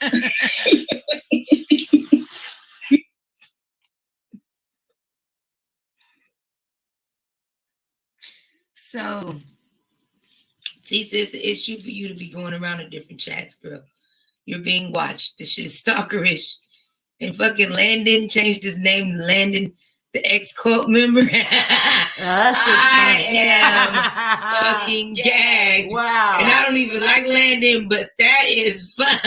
So, Tisa, it's an issue for you to be going around in different chats, girl. You're being watched. This shit is stalkerish. And fucking Landon changed his name to Landon, the ex-cult member. I am fucking gagged. Wow. And I don't even like Landon, but that is fun.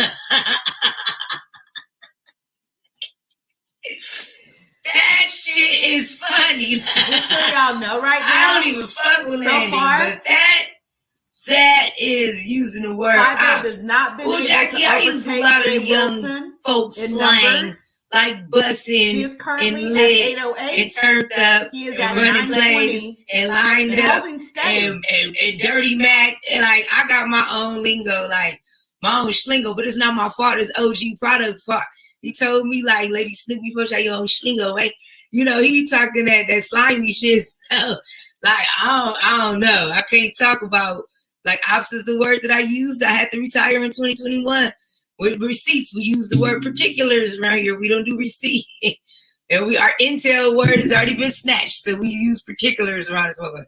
That shit is funny. Just so y'all know right now. I don't even fuck with Landon, but that is using the word Fyebabe has not been able Jackie, to I use a lot of young JWilson folks slang, like bussin' and lit and turned up and running plays and lined up and dirty Mac. And like, I got my own lingo, like my own schlingo, but it's not my fault. It's OG product fault. He told me, like, Lady Snoopy, push out your own schlingo, right? You know, he be talking that slimy shit. So, like, I don't know. I can't talk about, like, ops is a word that I used. I had to retire in 2021 with receipts. We use the word particulars around here. We don't do receipt. And our intel word has already been snatched. So we use particulars around this motherfucker.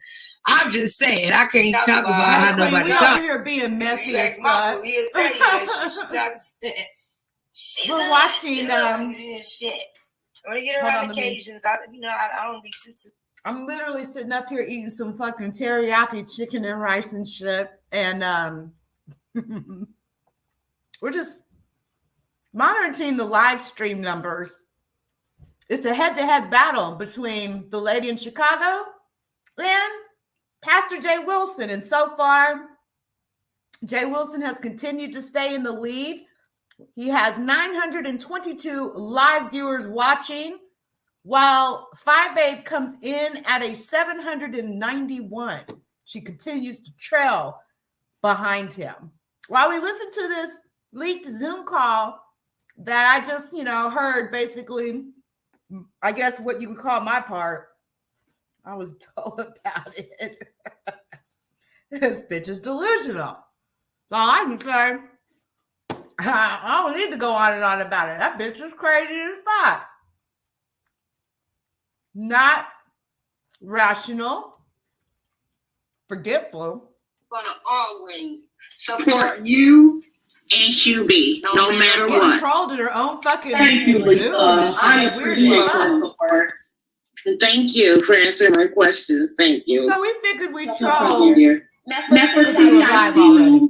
I'm just saying, I can't talk about how nobody we talks. over here being messy as fuck. He'll tell you that she talks. We're watching shit. When I get around occasions, I don't be too. I'm literally sitting up here eating some fucking teriyaki chicken and rice and shit, and we're just monitoring the live stream numbers. It's a head-to-head battle between the lady in Chicago and Pastor JWilson, and so far, JWilson has continued to stay in the lead. He has 922 live viewers watching, while Fyebabe comes in at a 791. She continues to trail behind him. While we listen to this leaked Zoom call that I just, heard basically, I guess what you would call my part, I was told about it. This bitch is delusional. All I can say, I don't need to go on and on about it. That bitch is crazy as fuck. Not rational, forgetful. Gonna always support you and QB, no matter what. Controlled in her own fucking Thank you, Lisa. I appreciate Zoom. support. Thank you for answering my questions. Thank you. So we figured we'd No troll. problem, dear. Because we were live already.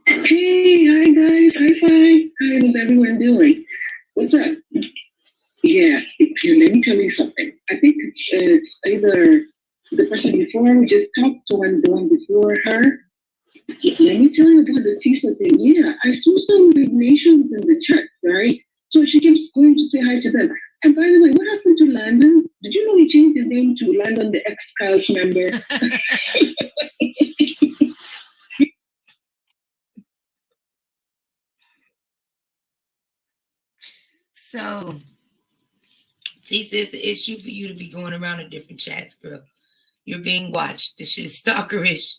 Hey, hi guys, hi. How is everyone doing? What's up? Yeah, here, let me tell you something. I think it's either the person before we just talked to and the one before her. Let me tell you about the Tisa thing. Yeah, I saw some big nations in the chat, right? So she keeps going to say hi to them. And by the way, what happened to Landon? Did you know he changed his name to Landon, the ex-Scout member? So, Tisa, it's an issue for you to be going around in different chats, girl. You're being watched. This shit is stalkerish.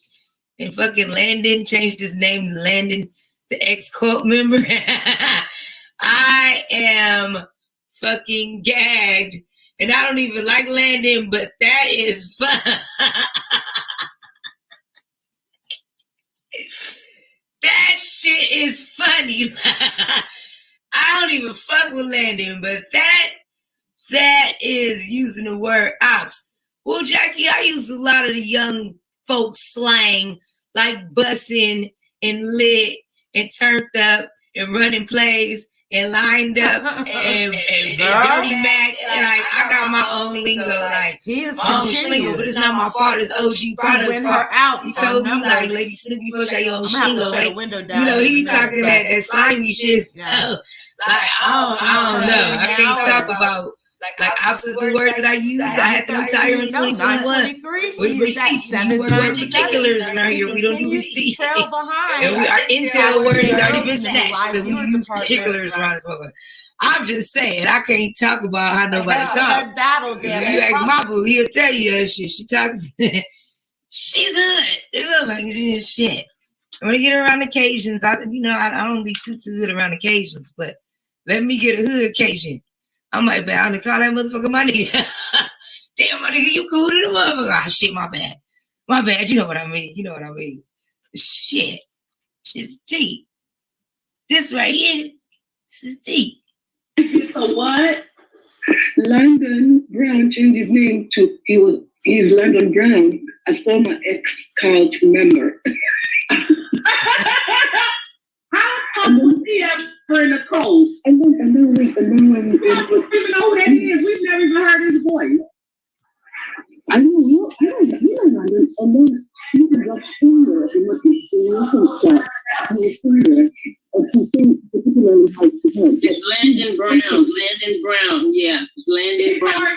And fucking Landon changed his name to Landon, the ex-cult member. I am fucking gagged. And I don't even like Landon, but that is fun. That shit is funny. I don't even fuck with Landon, but that is using the word ops. Well, Jackie, I use a lot of the young folks slang, like bussin' and lit and turned up and running plays and lined up and dirty Mac. And like, I got my own lingo, like He is my own schlingo, but it's not my fault. It's OG product. win her out. He told me, like, Lady Snoopy, push out your own schlingo, right? Window down. You know, he be talking that slimy shit. Yeah. Like, I don't know. I can't talk about, Like opposites of words that I used. I had to retire in 2021. With receipts, we use the word particulars around here. We don't do receipts. And our intel word has already been snatched, so we use particulars around this motherfucker. I'm just saying, I can't talk about how nobody talks. Battles. If you ask my boo, he'll tell you her shit. She talks. She's hood. It looks like shit. When I get around occasions, I don't be too good around occasions, but let me get a hood occasion. I might be out to call that motherfucker my nigga. Damn, my nigga, you cool to the motherfucker. Ah, shit, my bad. My bad. You know what I mean. Shit. It's deep. This right here, this is deep. So what? London Brown changed his name to he's London Brown, a former ex-cult member. How was he ever in the cold? And then when we don't even know who that is. We've never even heard his voice. I don't know. London. And then he was a singer in what he was a singer. And he sings particularly high to him. It's Landon Brown. Yeah. Landon Brown.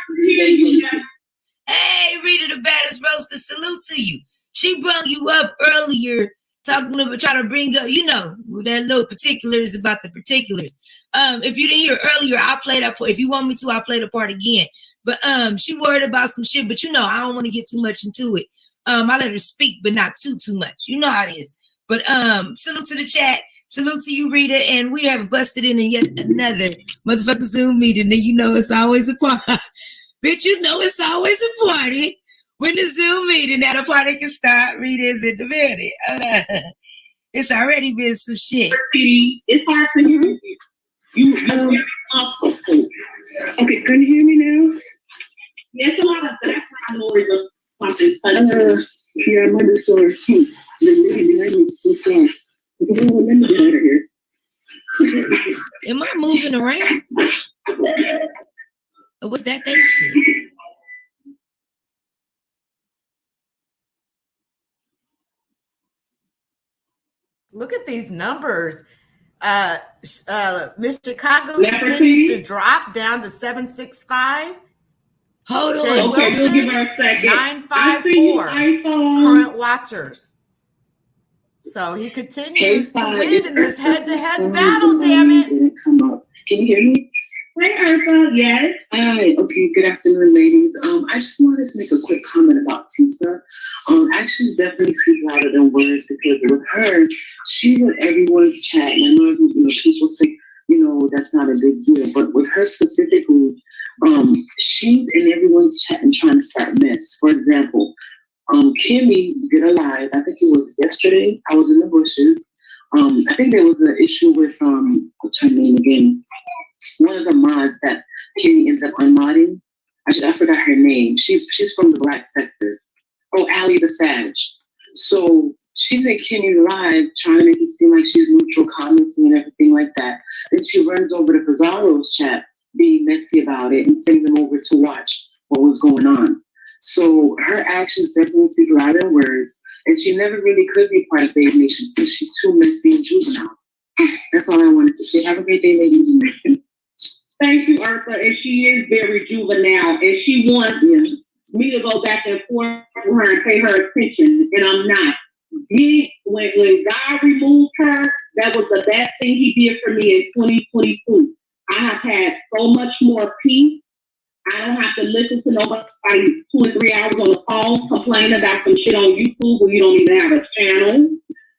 Hey, Rita the baddest roaster, salute to you. She brought you up earlier, talking about trying to bring up, that little particulars about the particulars. If you didn't hear earlier, I'll play that part. If you want me to, I'll play the part again. But she worried about some shit, but I don't want to get too much into it. I let her speak, but not too much. You know how it is. But salute to the chat. Salute to you, Rita. And we have busted in yet another motherfucking Zoom meeting. And it's always a party. Bitch, it's always a party. When the Zoom meeting, now the party can start. Rita is in the building. It's already been some shit. It's hard to hear you. Okay, can you hear me now? Yes, a lot of background noise or something. Yeah, I'm under store. The lady behind me is so strong. Let me get out of here. Am I moving around? Or was that shit? Look at these numbers. Miss Chicago continues to drop down to 765. Hold on. Okay, we'll give her a second. 954 current watchers. So he continues to win in this head-to-head battle, damn it. Come up. Can you hear me? Hi, Arthur. Yes. Hi. Okay. Good afternoon, ladies. I just wanted to make a quick comment about Tisa. Actions definitely speak louder than words, because with her, she's in everyone's chat. And I know, people say, that's not a big deal, but with her specifically, she's in everyone's chat and trying to start mess. For example, Kimmy did a live. I think it was yesterday. I was in the bushes. I think there was an issue with what's her name again? One of the mods that Kimmy ends up unmodding. I forgot her name. She's from the Black sector. Oh, Allie the Savage. So she's in Kimmy's live trying to make it seem like she's neutral, commenting and everything like that. Then she runs over to Pizarro's chat, being messy about it and sending them over to watch what was going on. So her actions definitely speak louder than words, and she never really could be part of Babe Nation because she's too messy and juvenile. That's all I wanted to say. Have a great day, ladies. Thank you, Arthur. And she is very juvenile, and she wants me to go back and forth with her and pay her attention, and I'm not. When God removed her, that was the best thing He did for me in 2022. I have had so much more peace. I don't have to listen to nobody 2 and 3 hours on the phone complaining about some shit on YouTube where you don't even have a channel.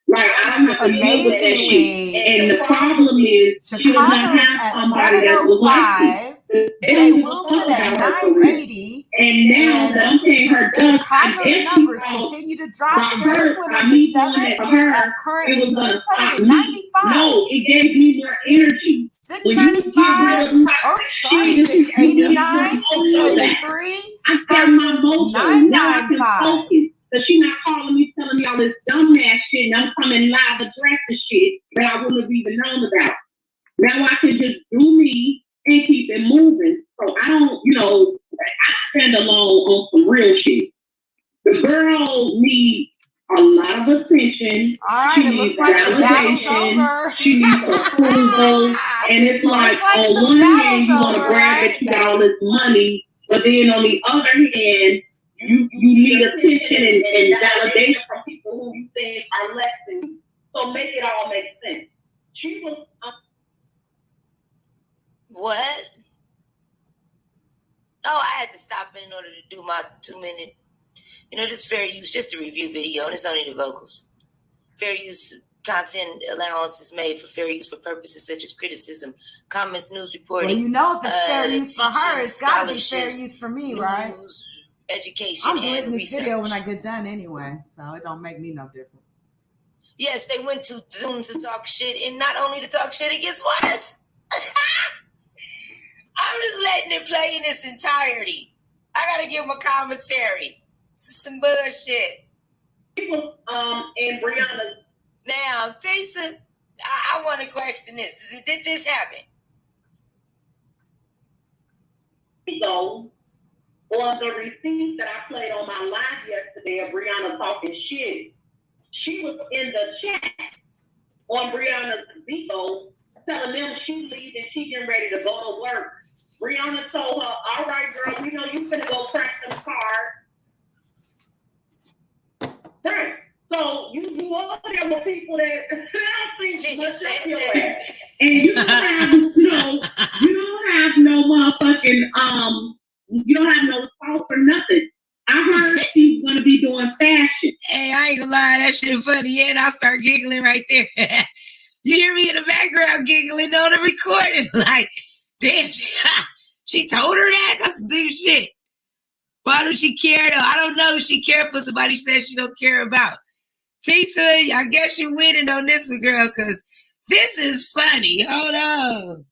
Like, I don't have to deal with that shit. And the problem is, she does not have somebody that will like JWilson at 980. And now that I'm paying her dust, Chicago's numbers continue to drop and just went up to 7 and currently 695. No, it gave me more energy. 695, 689, 683 versus 995. So she's not calling me, telling me all this dumbass shit, and I'm coming live addressing shit that I wouldn't have even known about. Now I can just do me and keep it moving. So I don't, I stand alone on some real shit. The girl needs a lot of attention. All right, it looks like the battle's over. She needs approval, And it's Well, like, it's like on the one hand, battle's you want to over, brag right? that you got all this money, but then on the other hand, you need attention and validation from people who you think are less than you. So make it all make sense. She was What? Oh, I had to stop in order to do my 2-minute. This fair use, just a review video, and it's only the vocals. Fair use content allowance is made for fair use for purposes such as criticism, comments, news reporting. Well, if it's fair use for her, teaching, it's got to be fair use for me, right? News, education, I'm and deleting this research. video when I get done anyway, so it don't make me no difference. Yes, they went to Zoom to talk shit, and not only to talk shit, it gets worse. I'm just letting it play in its entirety. I gotta give them a commentary. This is some bullshit. people, and Brianna. Now, Jason, I want to question this. Did this happen? So, on the receipt that I played on my live yesterday of Brianna talking shit, she was in the chat on Brianna's video telling them she leaving, she getting ready to go to work. Brianna told her, all right, girl, we know you finna go crack them cards. Right. So you all there with people that think what's up your ass. And you don't have no motherfucking you don't have no fault for nothing. I heard she's gonna be doing fashion. Hey, I ain't gonna lie, that shit funny, and I'll start giggling right there. You hear me in the background giggling on the recording, like, damn, she told her that? That's some dude shit. Why does she care though? I don't know. She care for somebody says she don't care about. Tisa, I guess you're winning on this one, girl, because this is funny. Hold on.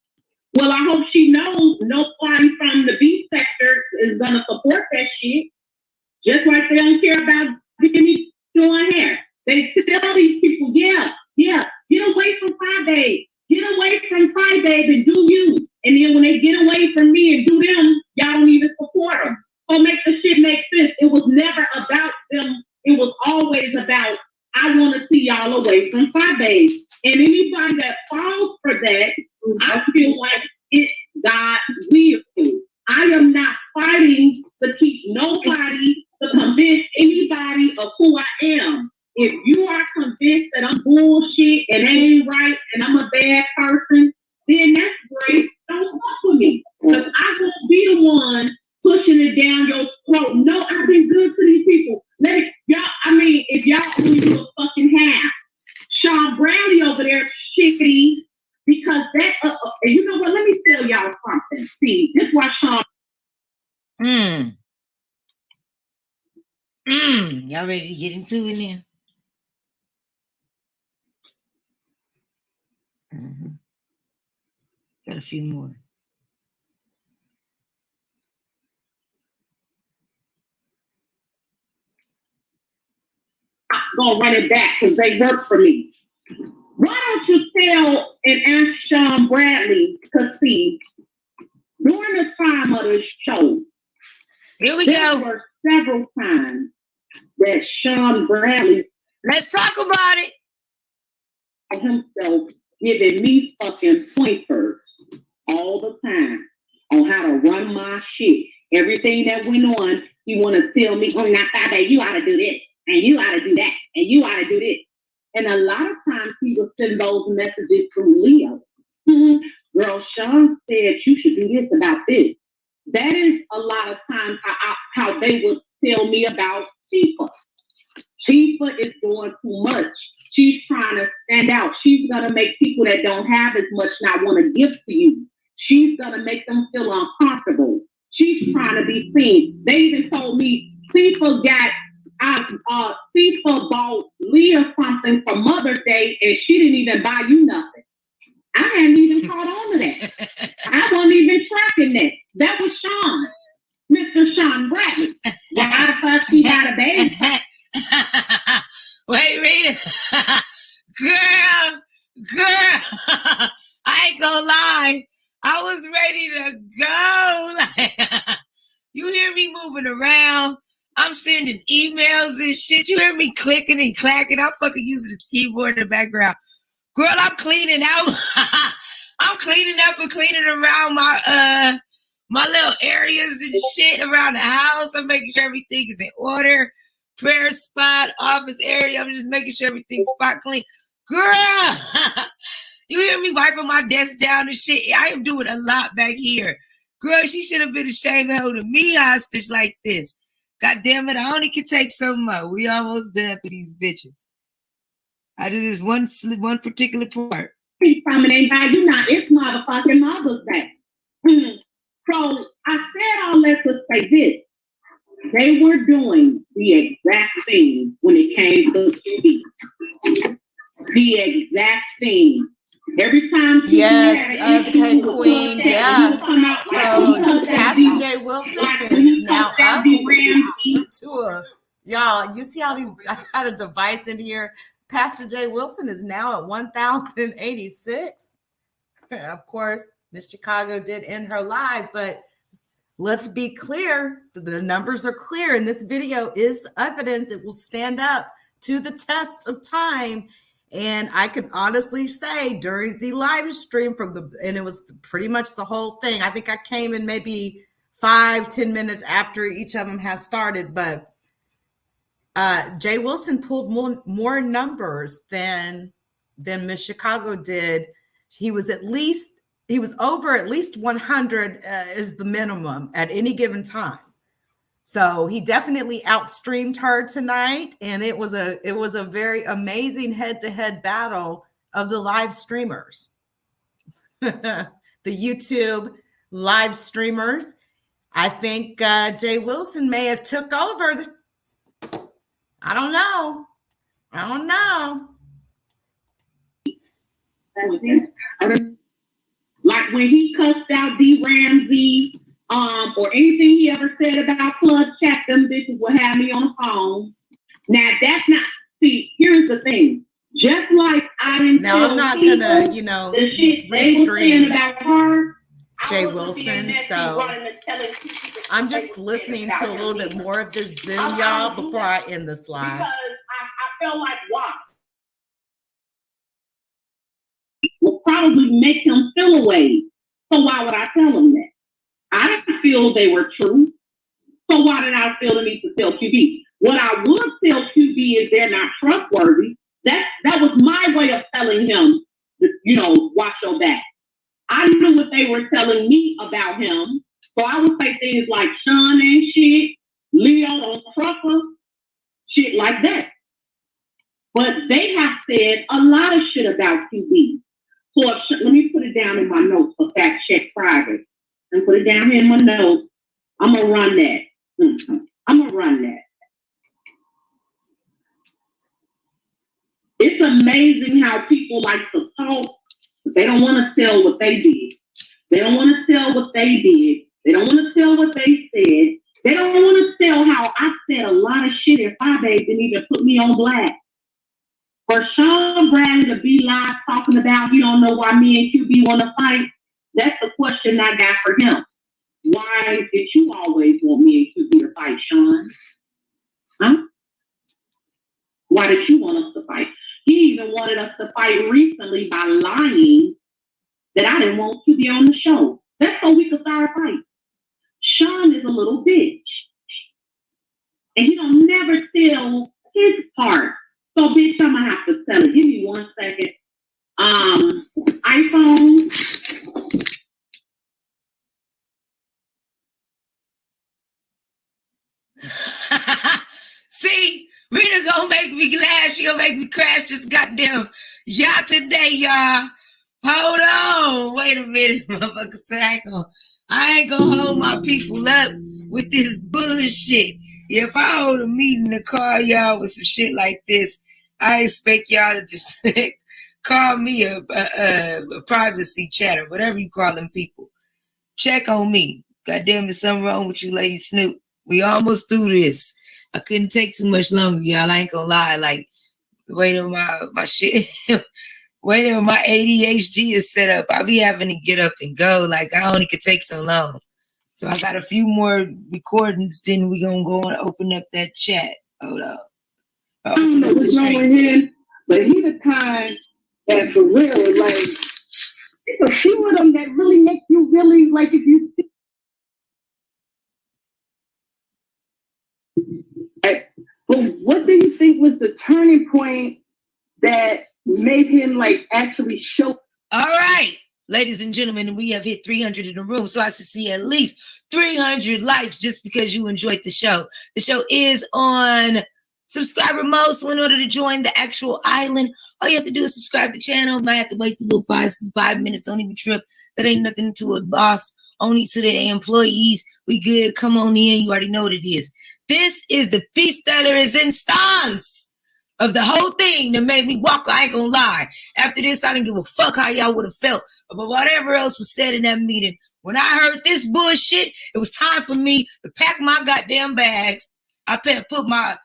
Well, I hope she knows nobody from the beef sector is gonna support that shit. Just like they don't care about me doing hair. They tell these people, yeah, get away from Fyebabe. Get away from Fyebabe and do you. And then when they get away from me and do them, y'all don't even support them. So make the shit make sense. It was never about them. It was always about, I want to see y'all away from Fyebabe. And anybody that falls for that, I feel like it's God's will. I am not fighting to keep nobody, to convince anybody of who I am. If you are convinced that I'm bullshit and ain't right and I'm a bad person, then that's great. Don't fuck with me. Because I won't be the one pushing it down your throat. No, I've been good to these people. If y'all only do a fucking half. Sean Bradley over there shitty because that, you know what? Let me tell y'all something. See, this is why Sean. Y'all ready to get into it now? Got a few more. I'm gonna run it back because they work for me. Why don't you tell and ask Sean Bradley? Because see, during the time of the show, there were several times that Sean Bradley, let's talk about it, himself giving me fucking pointers all the time on how to run my shit. Everything that went on, he want to tell me, oh, now Fyebabe, you ought to do this, and you ought to do that, and you ought to do this. And a lot of times he would send those messages through Leo. Girl, Sean said you should do this about this. That is a lot of times how they would tell me about Tifa. Tifa is doing too much. She's trying to stand out. She's going to make people that don't have as much not want to give to you. She's going to make them feel uncomfortable. She's trying to be seen. They even told me Tifa bought Leah something for Mother's Day and she didn't even buy you nothing. I hadn't even caught on to that. I wasn't even tracking that. That was Sean, Mr. Sean Bradley. Why the fuck he got a baby? Wait. Girl, I ain't gonna lie. I was ready to go. You hear me moving around? I'm sending emails and shit. You hear me clicking and clacking? I'm fucking using the keyboard in the background. Girl, I'm cleaning out. I'm cleaning up and cleaning around my my little areas and shit around the house. I'm making sure everything is in order. Prayer spot, office area. I'm just making sure everything's spot clean. Girl, you hear me wiping my desk down and shit? I am doing a lot back here. Girl, she should have been ashamed of holding me hostage like this. God damn it, I only can take so much. We almost done for these bitches. I did this one particular part. From it ain't how you not. It's motherfucking Mother's Day. So I said all that to say this. They were doing the exact thing when it came to TV. The exact thing. Every time TV Yes, okay, Queen. Yeah. So Pastor JWilson is now up to a y'all. You see how these? I got a device in here. Pastor JWilson is now at 1,086. Of course, Miss Chicago did end her live, but let's be clear. The numbers are clear, and this video is evidence. It will stand up to the test of time. And I can honestly say during the live stream and it was pretty much the whole thing. I think I came in maybe 5-10 minutes after each of them has started, but JWilson pulled more numbers than Miss Chicago did. He was over at least 100 is the minimum at any given time. So he definitely outstreamed her tonight, and it was a very amazing head-to-head battle of the live streamers, the YouTube live streamers. I think JWilson may have took over. I don't know. Like when he cussed out D. Ramsey, or anything he ever said about Plug Chat, them bitches will have me on the phone. Now that's not. See, here's the thing. Just like I didn't. Now I'm not gonna, the shit they were saying about her. JWilson, so I'm just listening to a little bit more of this Zoom, y'all, before I end this live. Because I felt like why will probably make him feel away. So why would I tell him that? I didn't feel they were true. So why did I feel the need to tell QB? What I would tell QB is they're not trustworthy. That was my way of telling him, watch your back. I knew what they were telling me about him. So I would say things like Sean ain't shit, Leo don't trust us, shit like that. But they have said a lot of shit about QB. So let me put it down in my notes for Fact Check Friday. And put it down here in my notes. I'm going to run that. It's amazing how people like to talk, but they don't want to tell what they did. They don't want to tell what they did. They don't want to tell what they said. They don't want to tell how I said a lot of shit and Fyebabe didn't even put me on blast. For Sean Bradley to be live talking about he don't know why me and QB want to fight, that's the question I got for him. Why did you always want me and QB to fight, Sean? Huh? Why did you want us to fight? He even wanted us to fight recently by lying that I didn't want QB on the show. That's so we could start a fight. Sean is a little bitch. And he don't never tell his part. So, bitch, I'm going to have to tell it. Give me 1 second. iPhone. See, Rita gonna make me glad. She gonna make me crash this goddamn yacht today, y'all. Hold on. Wait a minute, motherfucker. I ain't gonna hold my people up with this bullshit. If I hold a meeting to call y'all with some shit like this, I expect y'all to just call me a privacy chatter, whatever you call them people. Check on me. Goddamn, there's something wrong with you, Lady Snoop. We almost through this. I couldn't take too much longer, y'all. I ain't gonna lie. Like, waiting on my shit. Waiting on my ADHD is set up. I be having to get up and go. Like, I only could take so long. So I got a few more recordings. Then we gonna go and open up that chat. Hold up. I don't know what's wrong with him, but he the kind that for real, like, It's a few of them that really make you really like if you see. But what do you think was the turning point that made him like actually show? All right, ladies and gentlemen, we have hit 300 in the room, so I should see at least 300 likes just because you enjoyed the show. The show is on subscriber mode, so in order to join the actual island, all you have to do is subscribe to the channel. Might have to wait till 5 minutes. Don't even trip. That ain't nothing to a boss. Only to the employees. We good. Come on in. You already know what it is. This is the piece de resistance of the whole thing that made me walk. I ain't gonna lie. After this, I didn't give a fuck how y'all would have felt about whatever else was said in that meeting. When I heard this bullshit, it was time for me to pack my goddamn bags. I put my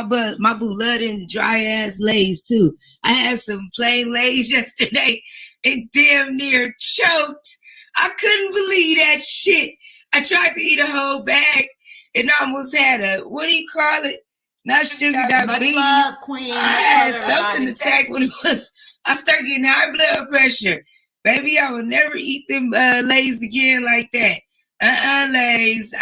boo loved them dry ass Lays too. I had some plain Lays yesterday and damn near choked. I couldn't believe that shit. I tried to eat a whole bag and almost had a, what do you call it? Not sugar diabetes. Love, Queen. I had something to take when it was, I started getting high blood pressure. Baby, I will never eat them Lays again like that. Lays.